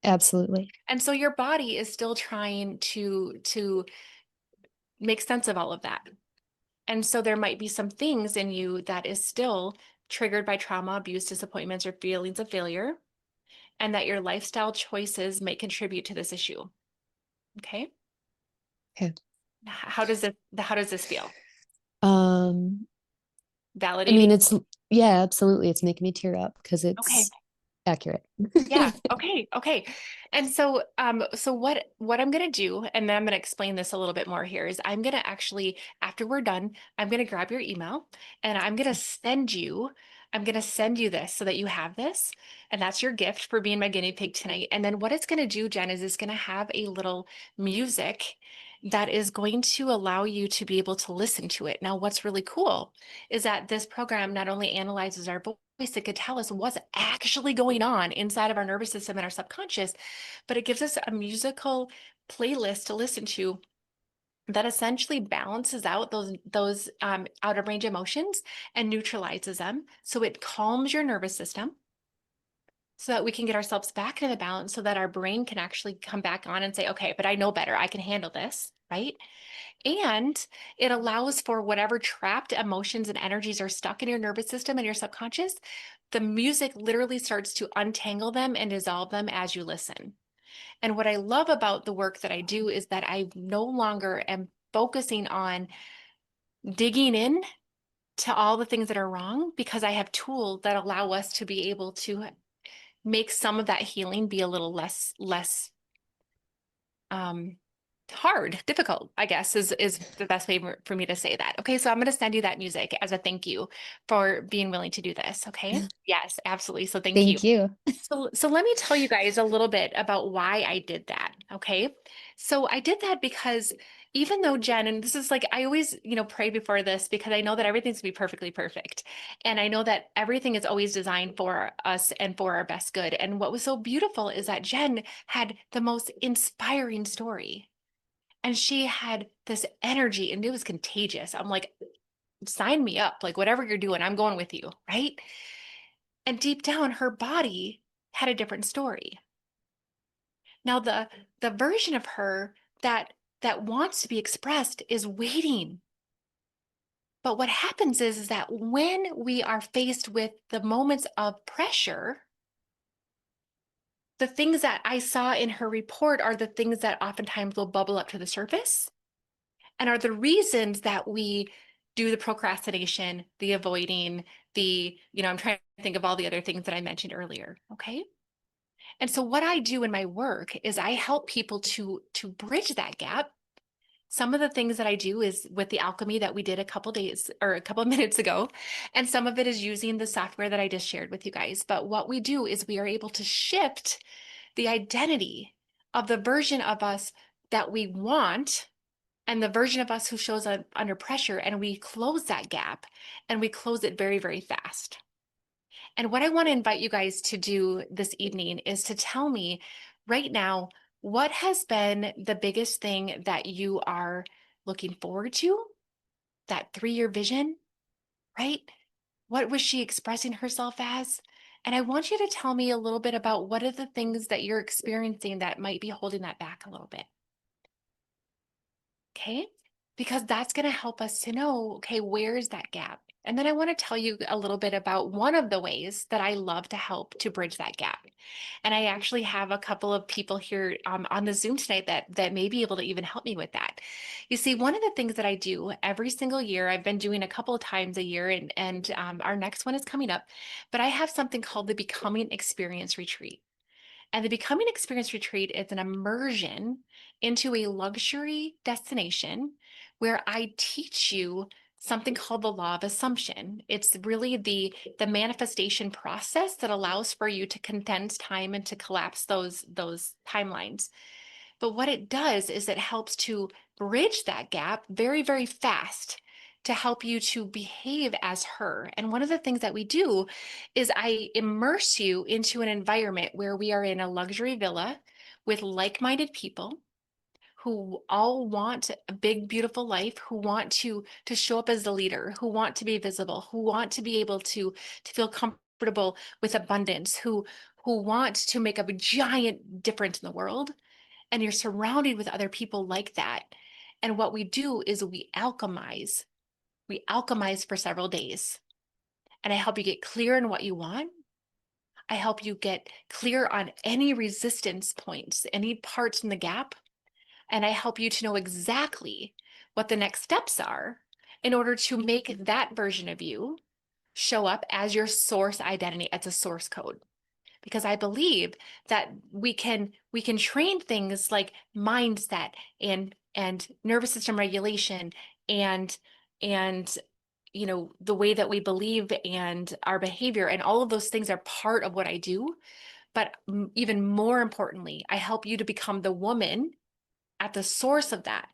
Absolutely. And so your body is still trying to make sense of all of that. And so there might be some things in you that is still triggered by trauma, abuse, disappointments, or feelings of failure, and that your lifestyle choices may contribute to this issue. Okay? Okay. How does this feel? Um, I Validating? mean, yeah, absolutely. It's making me tear up because Okay. it's accurate. Yeah. Okay. Okay. And so what I'm gonna do, and then I'm gonna explain this a little bit more here, is I'm gonna actually, after we're done, I'm gonna grab your email and I'm gonna send you this so that you have this. And that's your gift for being my guinea pig tonight. And then what it's gonna do, Jen, is it's gonna have a little music that is going to allow you to be able to listen to it. Now, what's really cool is that this program not only analyzes our voice, it could tell us what's actually going on inside of our nervous system and our subconscious, but it gives us a musical playlist to listen to that essentially balances out those out of range emotions and neutralizes them. So it calms your nervous system so that we can get ourselves back into the balance so that our brain can actually come back on and say, okay, but I know better. I can handle this, right? And it allows for whatever trapped emotions and energies are stuck in your nervous system and your subconscious. The music literally starts to untangle them and dissolve them as you listen. And what I love about the work that I do is that I no longer am focusing on digging in to all the things that are wrong because I have tools that allow us to be able to make some of that healing be a little less um hard, difficult, I guess is the best way for me to say that. Okay, so I'm going to send you that music as a thank you for being willing to do this, okay? Yes, absolutely. So thank you. Thank you. So let me tell you guys a little bit about why I did that, okay? So I did that because even though Jen, and this is like I always, pray before this because I know that everything's gonna be perfectly perfect. And I know that everything is always designed for us and for our best good. And what was so beautiful is that Jen had the most inspiring story. And she had this energy and it was contagious. I'm like, sign me up. Like, whatever you're doing, I'm going with you, right? And deep down, her body had a different story. Now, the version of her that wants to be expressed is waiting. But what happens is that when we are faced with the moments of pressure, the things that I saw in her report are the things that oftentimes will bubble up to the surface and are the reasons that we do the procrastination, the avoiding, I'm trying to think of all the other things that I mentioned earlier. Okay. And so what I do in my work is I help people to bridge that gap. Some of the things that I do is with the alchemy that we did a couple days or a couple of minutes ago, and some of it is using the software that I just shared with you guys. But what we do is we are able to shift the identity of the version of us that we want and the version of us who shows up under pressure, and we close that gap and we close it very, very fast. And what I want to invite you guys to do this evening is to tell me right now, what has been the biggest thing that you are looking forward to? That 3-year vision, right? What was she expressing herself as? And I want you to tell me a little bit about what are the things that you're experiencing that might be holding that back a little bit. Okay. Because that's going to help us to know, okay, where is that gap? And then I want to tell you a little bit about one of the ways that I love to help to bridge that gap. And I actually have a couple of people here on the Zoom tonight that may be able to even help me with that. You see, one of the things that I do every single year, I've been doing a couple of times a year, and our next one is coming up, but I have something called the Becoming Experience Retreat. And the Becoming Experience Retreat is an immersion into a luxury destination where I teach you something called the law of assumption. It's really the manifestation process that allows for you to condense time and to collapse those timelines. But what it does is it helps to bridge that gap very, very fast to help you to behave as her. And one of the things that we do is I immerse you into an environment where we are in a luxury villa with like-minded people who all want a big, beautiful life, who want to show up as the leader, who want to be visible, who want to be able to feel comfortable comfortable with abundance, who want to make a giant difference in the world, and you're surrounded with other people like that. And what we do is we alchemize. We alchemize for several days. And I help you get clear on what you want. I help you get clear on any resistance points, any parts in the gap. And I help you to know exactly what the next steps are in order to make that version of you show up as your source identity, as a source code. Because I believe that we can train things like mindset and nervous system regulation and and the way that we believe and our behavior, and all of those things are part of what I do. But even more importantly, I help you to become the woman at the source of that,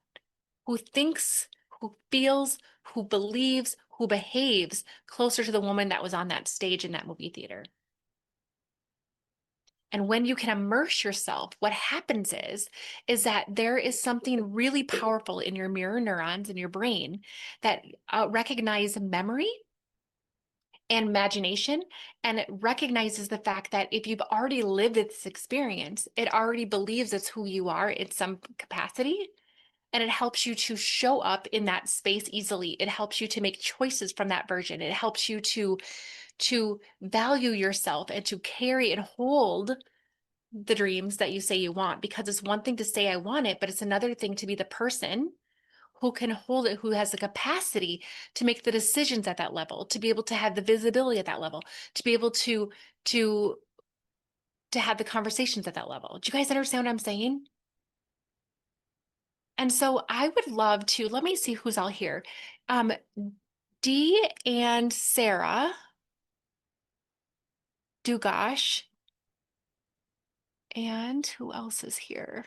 who thinks, who feels, who believes, who behaves closer to the woman that was on that stage in that movie theater. And when you can immerse yourself, what happens is that there is something really powerful in your mirror neurons in your brain that recognize memory and imagination, and it recognizes the fact that if you've already lived this experience, it already believes it's who you are in some capacity, and it helps you to show up in that space easily. It helps you to make choices from that version. It helps you to value yourself and to carry and hold the dreams that you say you want, because it's one thing to say I want it, but it's another thing to be the person who can hold it, who has the capacity to make the decisions at that level, to be able to have the visibility at that level, to be able to to have the conversations at that level. Do you guys understand what I'm saying? And so I would love to, let me see who's all here. Um, Dee and Sarah Dugash, and who else is here?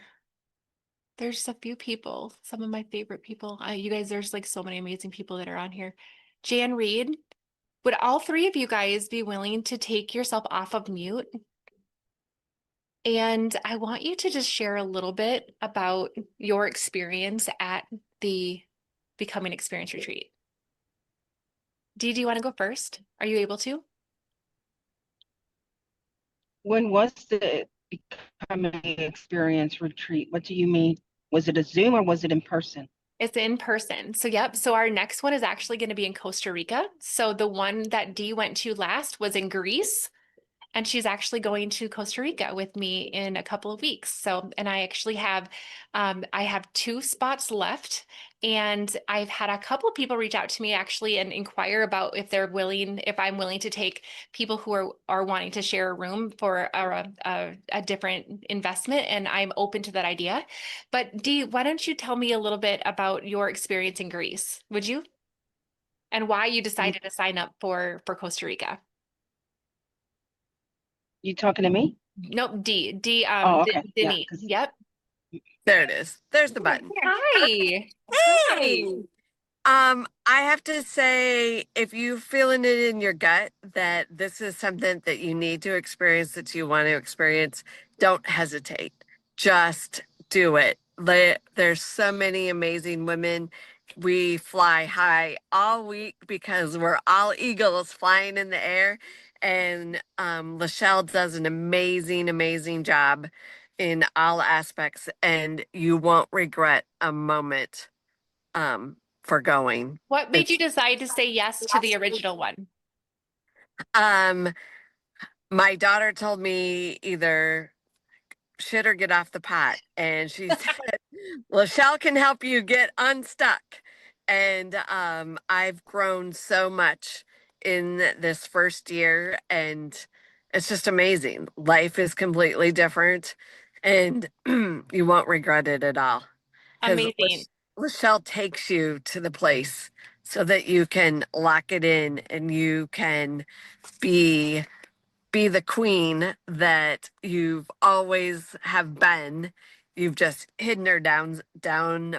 There's a few people, some of my favorite people. You guys, there's like so many amazing people that are on here. Jan Reed, would all three of you guys be willing to take yourself off of mute? And I want you to just share a little bit about your experience at the Becoming Experience Retreat. Dee, do you want to go first? Are you able to? When was the becoming experience retreat? What do you mean? Was it a Zoom or was it in person? It's in person. So, yep. So, our next one is actually going to be in Costa Rica. So, the one that Dee went to last was in Greece. And she's actually going to Costa Rica with me in a couple of weeks. So, and I actually have, I have 2 spots left, and I've had a couple of people reach out to me actually and inquire about if they're willing, if I'm willing to take people who are wanting to share a room for a different investment, and I'm open to that idea. But Dee, why don't you tell me a little bit about your experience in Greece, would you? And why you You, decided to sign up for Costa Rica? you talking to me? Nope, Oh, okay. Yeah, Denise. because Yep. There it is. There's the button. Hi. Hey. Hi. I have to say, if you're feeling it in your gut that this is something that you need to experience, that you want to experience, don't hesitate. Just do it. There's so many amazing women. We fly high all week because we're all eagles flying in the air. And Lachelle does an amazing, amazing job in all aspects, and you won't regret a moment for going. What made you It's decide to say yes to the original one? um my daughter told me either shit or get off the pot, and she said Lachelle can help you get unstuck. And I've grown so much in this first year, and it's just amazing. Life is completely different, and you won't regret it at all, because Amazing. Lachelle takes you to the place so that you can lock it in and you can be the queen that you've always have been. You've just hidden her down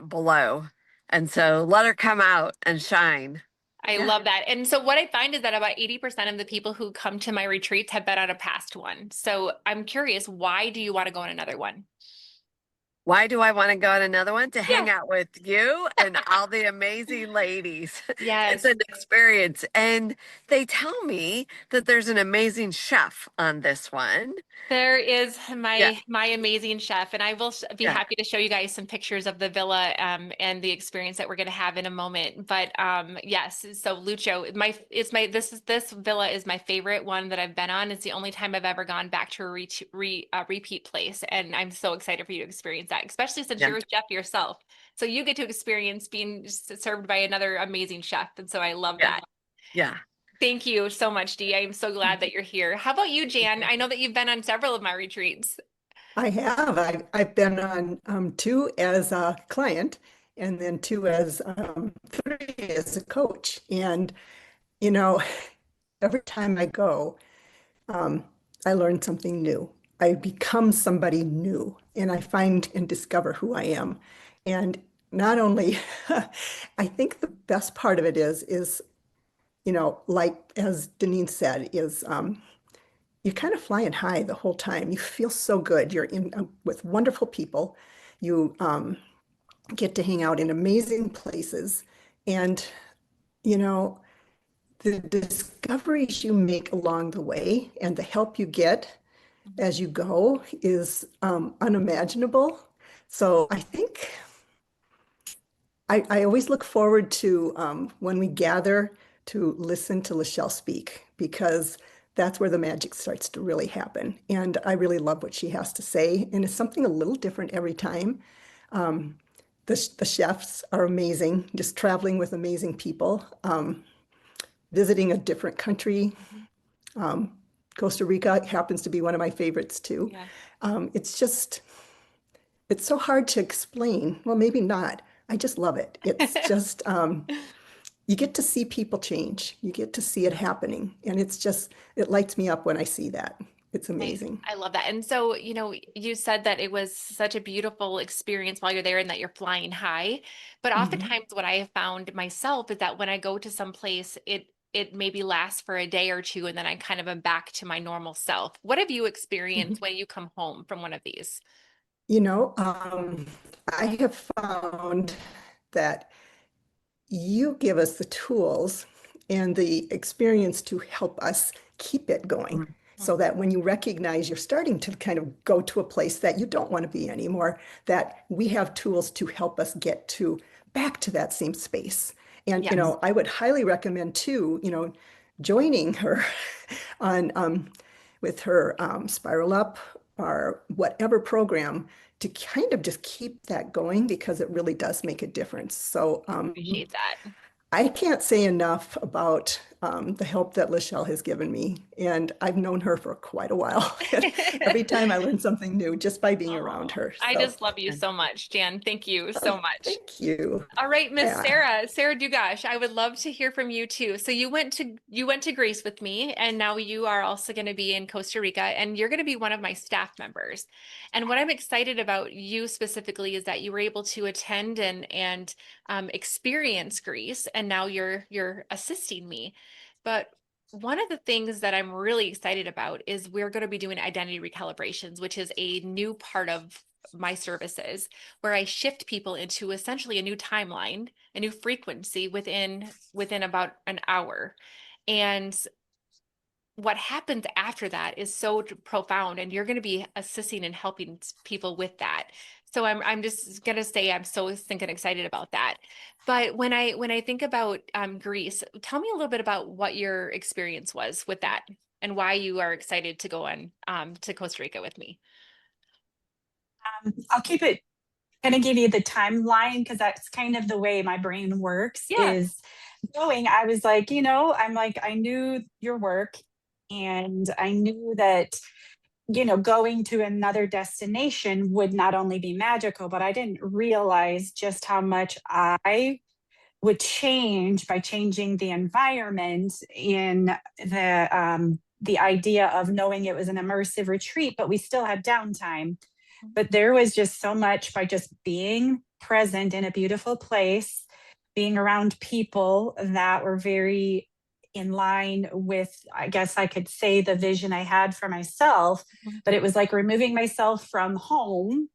below. And so let her come out and shine. I yeah. love that. And so what I find is that about 80% of the people who come to my retreats have been on a past one. So I'm curious, why do you want to go on another one? Why do I want to go on another one? To Yeah. hang out with you and all the amazing ladies. It's Yes. an experience. And they tell me that there's an amazing chef on this one. There is Yeah, my amazing chef, and I will be yeah, happy to show you guys some pictures of the villa and the experience that we're going to have in a moment. But yes, so Lucho, this villa is my favorite one that I've been on. It's the only time I've ever gone back to a repeat place, and I'm so excited for you to experience that, especially since yeah, you're a chef yourself. So you get to experience being served by another amazing chef, and so I love yeah, that. yeah. Thank you so much, Dee. I am so glad that you're here. How about you, Jan? I know that you've been on several of my retreats. I have. I've been on two as a client and then two as three as a coach. And, you know, every time I go, um, I learn something new. I become somebody new and I find and discover who I am. And not only, I think the best part of it is, like as Denise said, is you're kind of flying high the whole time. You feel so good. You're in with wonderful people. You get to hang out in amazing places. And, you know, the discoveries you make along the way and the help you get as you go is unimaginable. So I think I always look forward to when we gather to listen to Lachelle speak because that's where the magic starts to really happen. And I really love what she has to say. And it's something a little different every time. Um, the chefs are amazing, just traveling with amazing people, visiting a different country. Mhm. Um, Costa Rica happens to be one of my favorites too. Yeah. It's just, it's so hard to explain. Well, maybe not. I just love it. It's just, you get to see people change. You get to see it happening. And it's just, it lights me up when I see that. It's amazing. I love that. And so, you said that it was such a beautiful experience while you're there and that you're flying high. But Mhm. oftentimes what I have found myself is that when I go to some place, it maybe lasts for a day or two and then I kind of am back to my normal self. What have you experienced Mhm. when you come home from one of these? You know, I have found that you give us the tools and the experience to help us keep it going so that when you recognize you're starting to kind of go to a place that you don't want to be anymore, that we have tools to help us get to back to that same space. And, Yes. I would highly recommend too, joining her on with her Spiral Up or whatever program to kind of just keep that going because it really does make a difference. So Appreciate that. I can't say enough about the help that Lachelle has given me. And I've known her for quite a while. And every time I learn something new just by being around Oh, her. I So just love you so much, Jan. Thank you so much. thank you. All right, Miss Yeah. Sarah Dugash, I would love to hear from you too. So you went to Greece with me, and now you are also going to be in Costa Rica, and you're going to be one of my staff members. And what I'm excited about you specifically is that you were able to attend and experience Greece, and now you're assisting me. But one of the things that I'm really excited about is we're going to be doing identity recalibrations, which is a new part of my services where I shift people into essentially a new timeline, a new frequency within about an hour. And what happens after that is so profound, and you're going to be assisting and helping people with that. So I'm just gonna say I'm so thinking excited about that. But when I think about Greece, tell me a little bit about what your experience was with that and why you are excited to go on to Costa Rica with me. I'll keep it kind of give you the timeline because that's kind of the way my brain works Yeah. is going. I was like, I'm like, I knew your work and I knew that, going to another destination would not only be magical, but I didn't realize just how much I would change by changing the environment in the idea of knowing it was an immersive retreat, but we still had downtime. But there was just so much by just being present in a beautiful place, being around people that were very in line with, I guess I could say, the vision I had for myself. Mhm. But it was like removing myself from home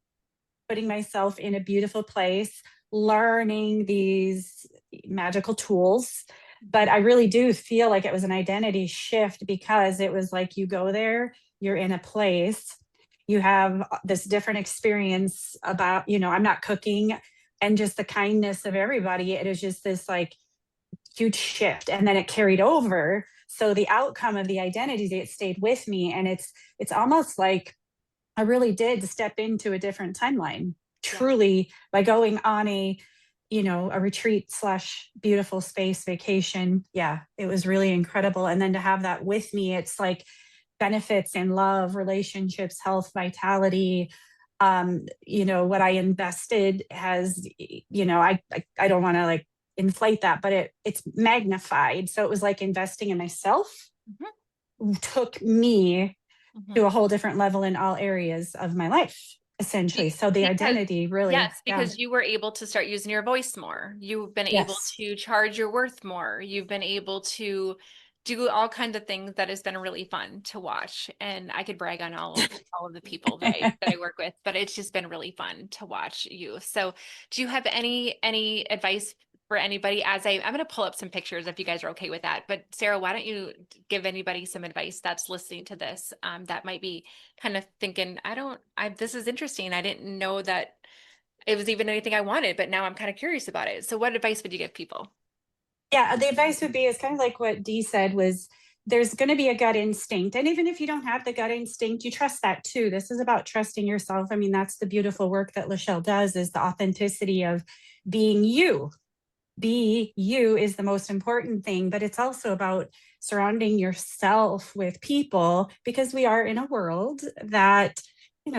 putting myself in a beautiful place, learning these magical tools. But I really do feel like it was an identity shift, because it was like you go there, you're in a place, you have this different experience about, I'm not cooking, and just the kindness of everybody. It is just this like huge shift, and then it carried over. So the outcome of the identity, it stayed with me, and it's almost like I really did step into a different timeline, truly, by going on a retreat slash beautiful space vacation. Yeah, it was really incredible. And then to have that with me, it's like benefits in love, relationships, health, vitality. What I invested has, I don't want to like inflate that, but it's magnified. So it was like investing in myself took me to a whole different level in all areas of my life, essentially. So the identity really, yes, because you were able to start using your voice more. You've been able to charge your worth more. You've been able to do all kinds of things that has been really fun to watch. And I could brag on all of the people that I work with, but it's just been really fun to watch you. So do you have any advice for anybody? I'm going to pull up some pictures if you guys are okay with that. But Sarah, why don't you give anybody some advice that's listening to this, that might be kind of thinking, this is interesting. I didn't know that it was even anything I wanted, but now I'm kind of curious about it. So what advice would you give people? Yeah, the advice would be is kind of like what Dee said, was there's going to be a gut instinct. And even if you don't have the gut instinct, you trust that too. This is about trusting yourself. I mean, that's the beautiful work that Lachelle does, is the authenticity of being you. Be you is the most important thing, but it's also about surrounding yourself with people, because we are in a world that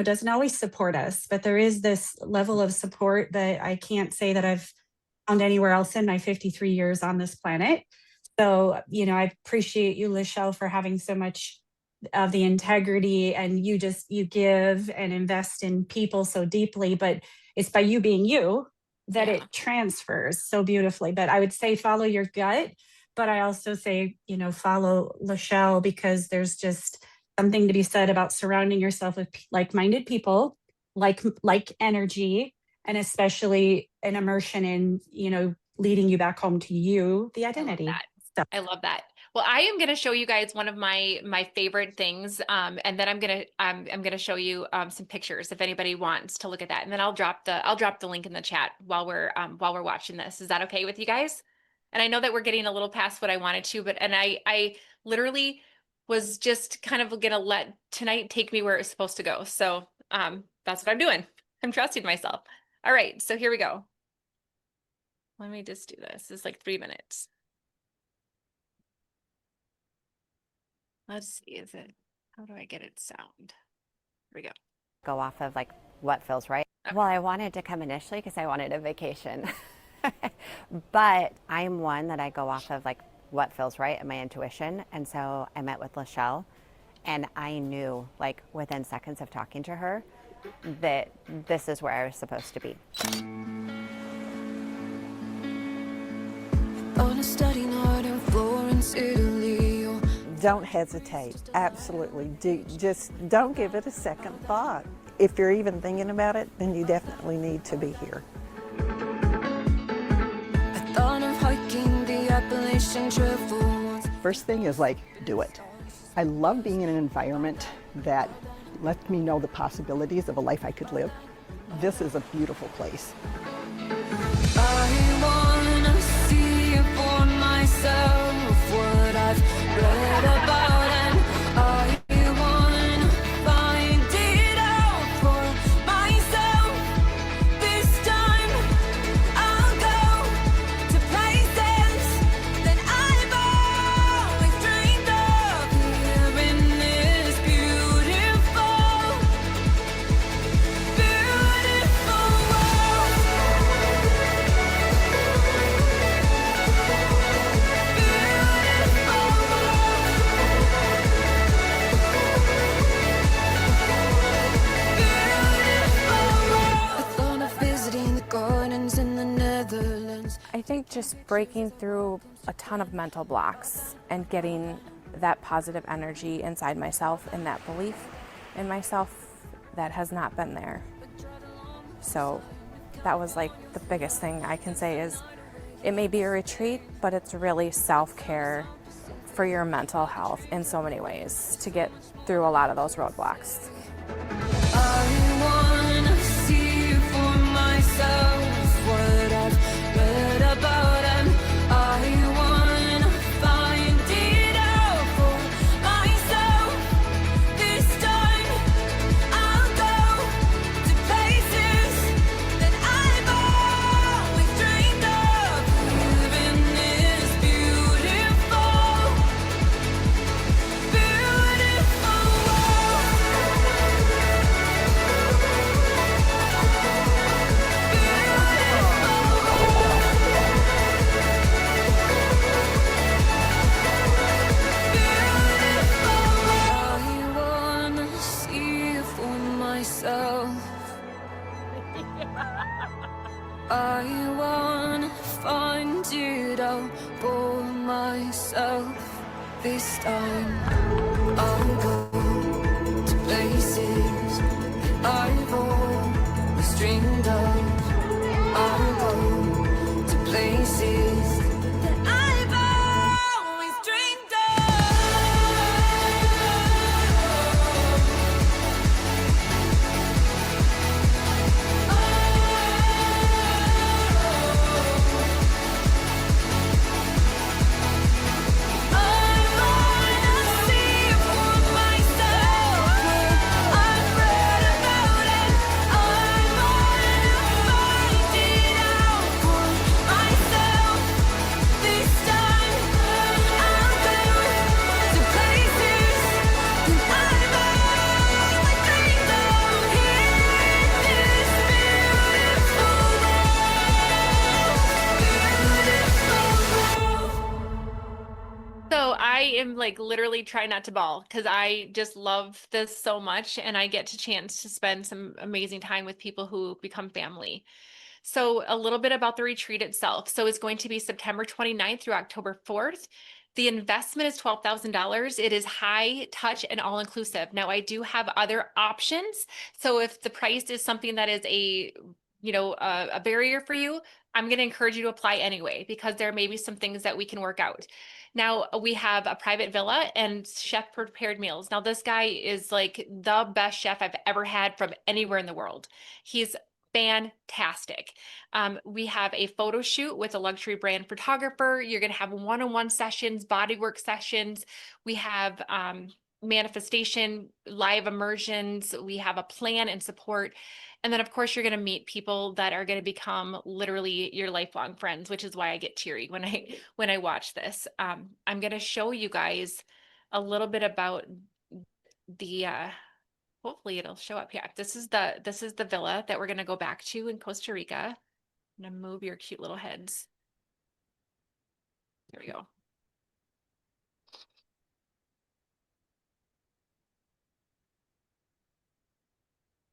doesn't always support us, but there is this level of support that I can't say that I've found anywhere else in my 53 years on this planet. So I appreciate you, Lachelle, for having so much of the integrity, and you give and invest in people so deeply, but it's by you being you that it transfers so beautifully. But I would say follow your gut, but I also say, follow Lachelle, because there's just something to be said about surrounding yourself with like-minded people, like energy, and especially an immersion in, leading you back home to you, the identity. I love that. Well, I am going to show you guys one of my favorite things, and then I'm gonna show you some pictures if anybody wants to look at that, and then I'll drop the link in the chat while we're watching this. Is that okay with you guys? And I know that we're getting a little past what I wanted to, but I literally was just kind of gonna let tonight take me where it's supposed to go. So that's what I'm doing. I'm trusting myself. All right, so here we go. Let me just do this. It's like 3 minutes. Let's see, how do I get it sound? Here we go. Go off of like what feels right. Okay. Well, I wanted to come initially because I wanted a vacation, but I'm one that I go off of like what feels right and my intuition. And so I met with Lachelle, and I knew like within seconds of talking to her that this is where I was supposed to be. On a study night in Florence, Italy. Don't hesitate. Absolutely. Just don't give it a second thought. If you're even thinking about it, then you definitely need to be here. I thought of hiking the Appalachian Trail. First thing is like, do it. I love being in an environment that lets me know the possibilities of a life I could live. This is a beautiful place. I wanna see it for myself, what I've read about, and I wanna find it out for myself. This time I'll go to places that I've always dreamed of, here in this beautiful world. I think just breaking through a ton of mental blocks and getting that positive energy inside myself and that belief in myself that has not been there. So that was like the biggest thing I can say is it may be a retreat, but it's really self-care for your mental health in so many ways to get through a lot of those roadblocks. I wanna see for myself what I've read about, and I wanna find it out for myself. This time I'll go to places that I've always dreamed of. Living is beautiful, beautiful I wanna see for myself. I wanna find it out for myself. This time I'll go to places I've always dreamed of. I'll go to places that I've always dreamed So I am like literally trying not to bawl because I just love this so much, and I get to chance to spend some amazing time with people who become family. So a little bit about the retreat itself. So it's going to be September 29th through October 4th. The investment is $12,000. It is high touch and all inclusive. Now I do have other options. So if the price is something that is a barrier for you, I'm going to encourage you to apply anyway, because there may be some things that we can work out. Now we have a private villa and chef prepared meals. Now this guy is like the best chef I've ever had from anywhere in the world. He's fantastic. We have a photo shoot with a luxury brand photographer. You're going to have one-on-one sessions, bodywork sessions. We have manifestation, live immersions. We have a plan and support. And then of course you're going to meet people that are going to become literally your lifelong friends, which is why I get teary when I watch this. I'm going to show you guys a little bit about the hopefully it'll show up here. This is the villa that we're going to go back to in Costa Rica. I'm going to move your cute little heads. There we go.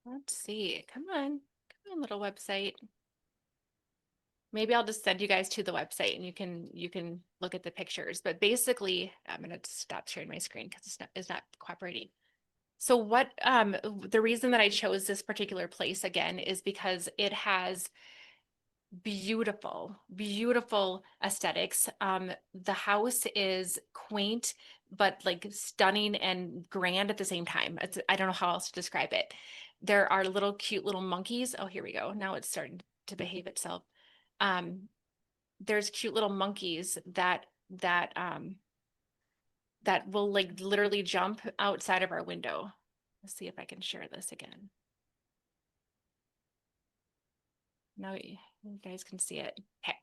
Let's see. Come on, little website. Maybe I'll just send you guys to the website and you can look at the pictures. But basically, I'm gonna stop sharing my screen because it's not cooperating. So what the reason that I chose this particular place again is because it has beautiful, beautiful aesthetics. The house is quaint, but like stunning and grand at the same time. I don't know how else to describe it. There are little cute little monkeys. Oh, here we go. Now it's starting to behave itself. There's cute little monkeys that will like literally jump outside of our window. Let's see if I can share this again. Now you guys can see it. Okay.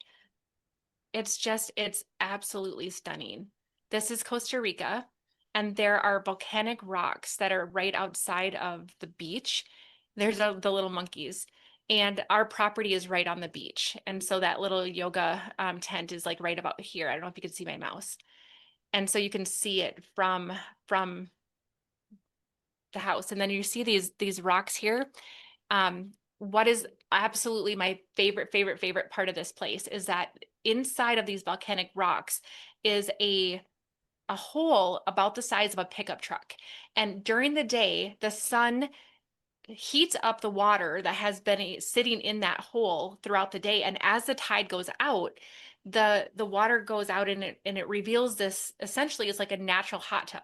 It's absolutely stunning. This is Costa Rica, and there are volcanic rocks that are right outside of the beach. There's the little monkeys. And our property is right on the beach. And so that little yoga tent is like right about here. I don't know if you can see my mouse. And so you can see it from the house. And then you see these rocks here. What is absolutely my favorite part of this place is that inside of these volcanic rocks is a hole about the size of a pickup truck. And during the day, the sun heats up the water that has been sitting in that hole throughout the day. And as the tide goes out, the water goes out and it reveals this, essentially it's like a natural hot tub.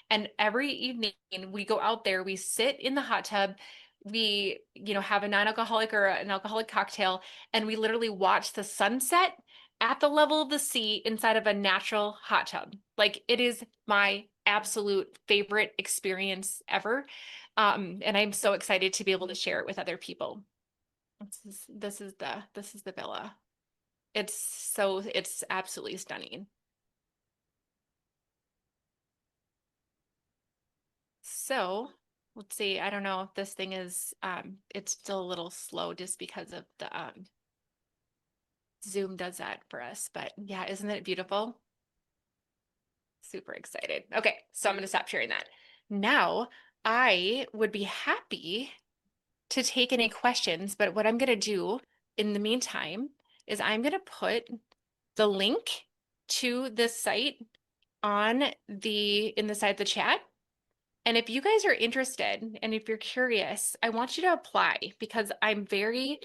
And every evening we go out there, we sit in the hot tub, we, have a non-alcoholic or an alcoholic cocktail, and we literally watch the sunset at the level of the sea inside of a natural hot tub. Like, it is my absolute favorite experience ever. And I'm so excited to be able to share it with other people. This is the villa. It's absolutely stunning. So let's see. I don't know if this thing is, it's still a little slow just because of the, Zoom does that for us, but yeah, isn't it beautiful? Super excited. Okay, so I'm going to stop sharing that. Now, I would be happy to take any questions, but what I'm going to do in the meantime is I'm going to put the link to this site in the side of the chat. And if you guys are interested and if you're curious, I want you to apply, because I'm very,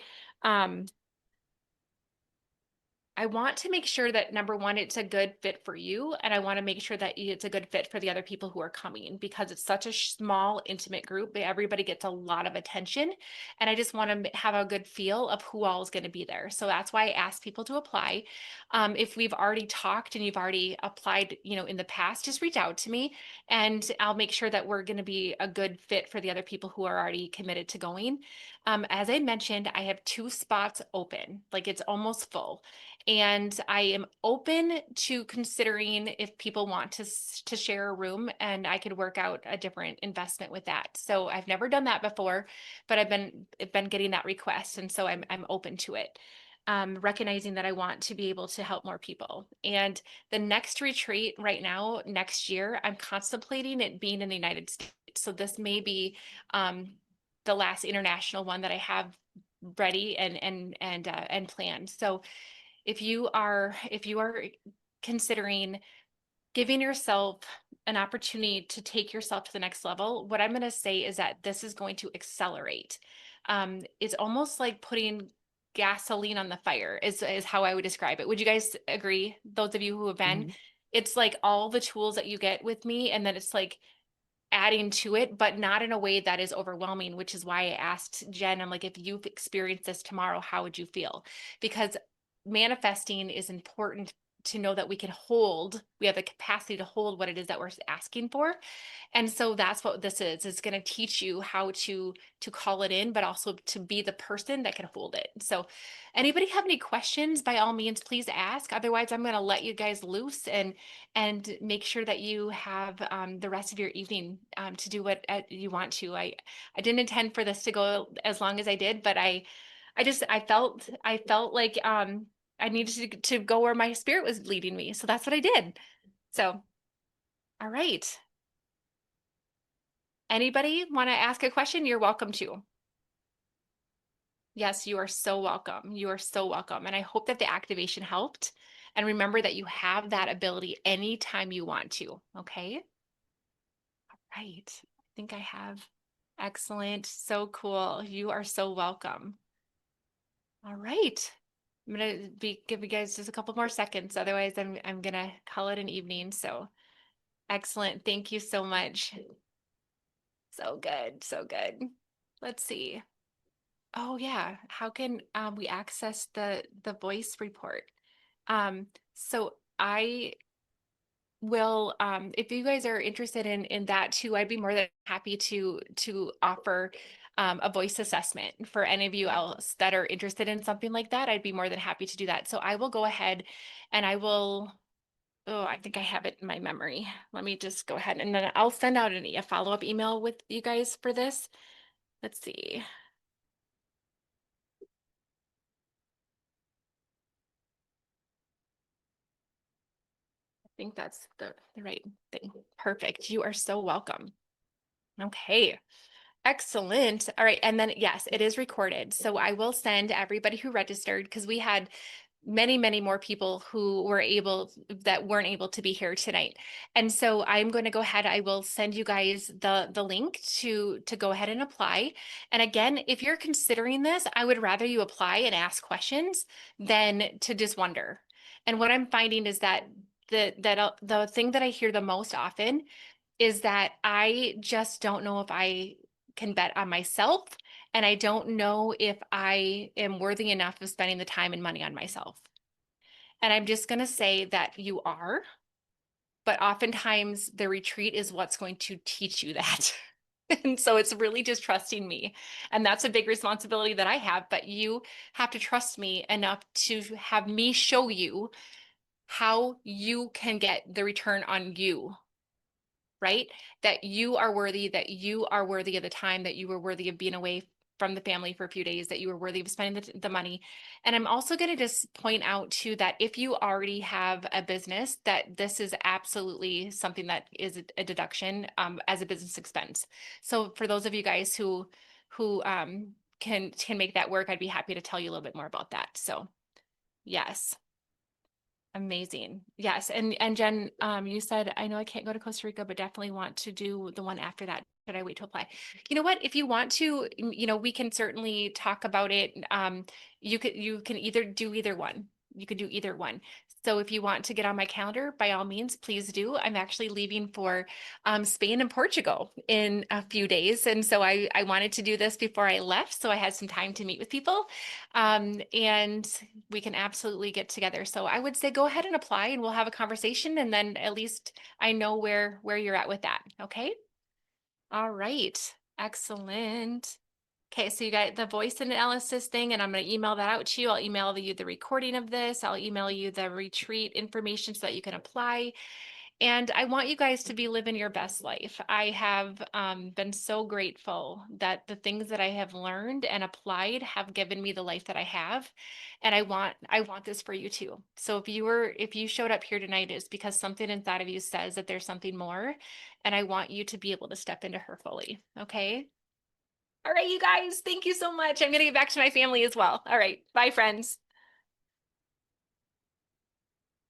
I want to make sure that, number one, it's a good fit for you. And I want to make sure that it's a good fit for the other people who are coming, because it's such a small, intimate group. Everybody gets a lot of attention. And I just want to have a good feel of who all is going to be there. So that's why I asked people to apply. If we've already talked and you've already applied, in the past, just reach out to me and I'll make sure that we're going to be a good fit for the other people who are already committed to going. As I mentioned, I have 2 spots open, like it's almost full. And I am open to considering if people want to share a room, and I could work out a different investment with that. So I've never done that before, but I've been getting that request, and so I'm open to it. Recognizing that I want to be able to help more people. And the next retreat right now, next year, I'm contemplating it being in the United States. So this may be the last international one that I have ready and planned. So if you are considering giving yourself an opportunity to take yourself to the next level, what I'm going to say is that this is going to accelerate. It's almost like putting gasoline on the fire is how I would describe it. Would you guys agree? Those of you who have been, it's like all the tools that you get with me, and then it's like adding to it, but not in a way that is overwhelming, which is why I asked Jen, I'm like, if you've experienced this tomorrow, how would you feel? Because manifesting is important to know that we have the capacity to hold what it is that we're asking for. And so that's what this is. It's going to teach you how to call it in, but also to be the person that can hold it. So anybody have any questions, by all means, please ask. Otherwise, I'm going to let you guys loose and make sure that you have the rest of your evening to do what you want to. I didn't intend for this to go as long as I did, but I felt like I needed to go where my spirit was leading me. So that's what I did. So, all right. Anybody want to ask a question? You're welcome to. Yes, you are so welcome. You are so welcome. And I hope that the activation helped. And remember that you have that ability anytime you want to. Okay. All right. I think I have. Excellent. So cool. You are so welcome. All right. I'm gonna give you guys just a couple more seconds. Otherwise, I'm gonna call it an evening. So excellent. Thank you so much. So good. So good. Let's see. Oh yeah. How can we access the voice report? So I will, if you guys are interested in that too, I'd be more than happy to offer a voice assessment for any of you else that are interested in something like that. I'd be more than happy to do that. So I will go ahead and I will, oh, I think I have it in my memory. Let me just go ahead and then I'll send out a follow-up email with you guys for this. Let's see. I think that's the right thing. Perfect. You are so welcome. Okay. Excellent. All right. And then, yes, it is recorded. So I will send everybody who registered, because we had many, many more people who weren't able to be here tonight. And so I'm going to go ahead. I will send you guys the link to go ahead and apply. And again, if you're considering this, I would rather you apply and ask questions than to just wonder. And what I'm finding is that the thing that I hear the most often is that I just don't know if I can bet on myself, and I don't know if I am worthy enough of spending the time and money on myself. And I'm just going to say that you are, but oftentimes the retreat is what's going to teach you that. And so it's really just trusting me. And that's a big responsibility that I have, but you have to trust me enough to have me show you how you can get the return on you, right? That you are worthy, of the time, that you were worthy of being away from the family for a few days, that you were worthy of spending the money. And I'm also going to just point out too, that if you already have a business, that this is absolutely something that is a deduction as a business expense. So for those of you guys who can make that work, I'd be happy to tell you a little bit more about that. So yes. Amazing. Yes. And Jen, you said, I know I can't go to Costa Rica, but definitely want to do the one after that. Should I wait to apply? You know what? If you want to, we can certainly talk about it. You can either do either one. You can do either one. So if you want to get on my calendar, by all means, please do. I'm actually leaving for Spain and Portugal in a few days. And so I wanted to do this before I left. So I had some time to meet with people. And we can absolutely get together. So I would say go ahead and apply and we'll have a conversation. And then at least I know where you're at with that. Okay. All right. Excellent. Okay, so you got the voice analysis thing, and I'm going to email that out to you. I'll email you the recording of this. I'll email you the retreat information so that you can apply. And I want you guys to be living your best life. I have been so grateful that the things that I have learned and applied have given me the life that I have. And I want this for you too. So if you showed up here tonight, it's because something inside of you says that there's something more. And I want you to be able to step into her fully. Okay. All right, you guys, thank you so much. I'm going to get back to my family as well. All right. Bye, friends.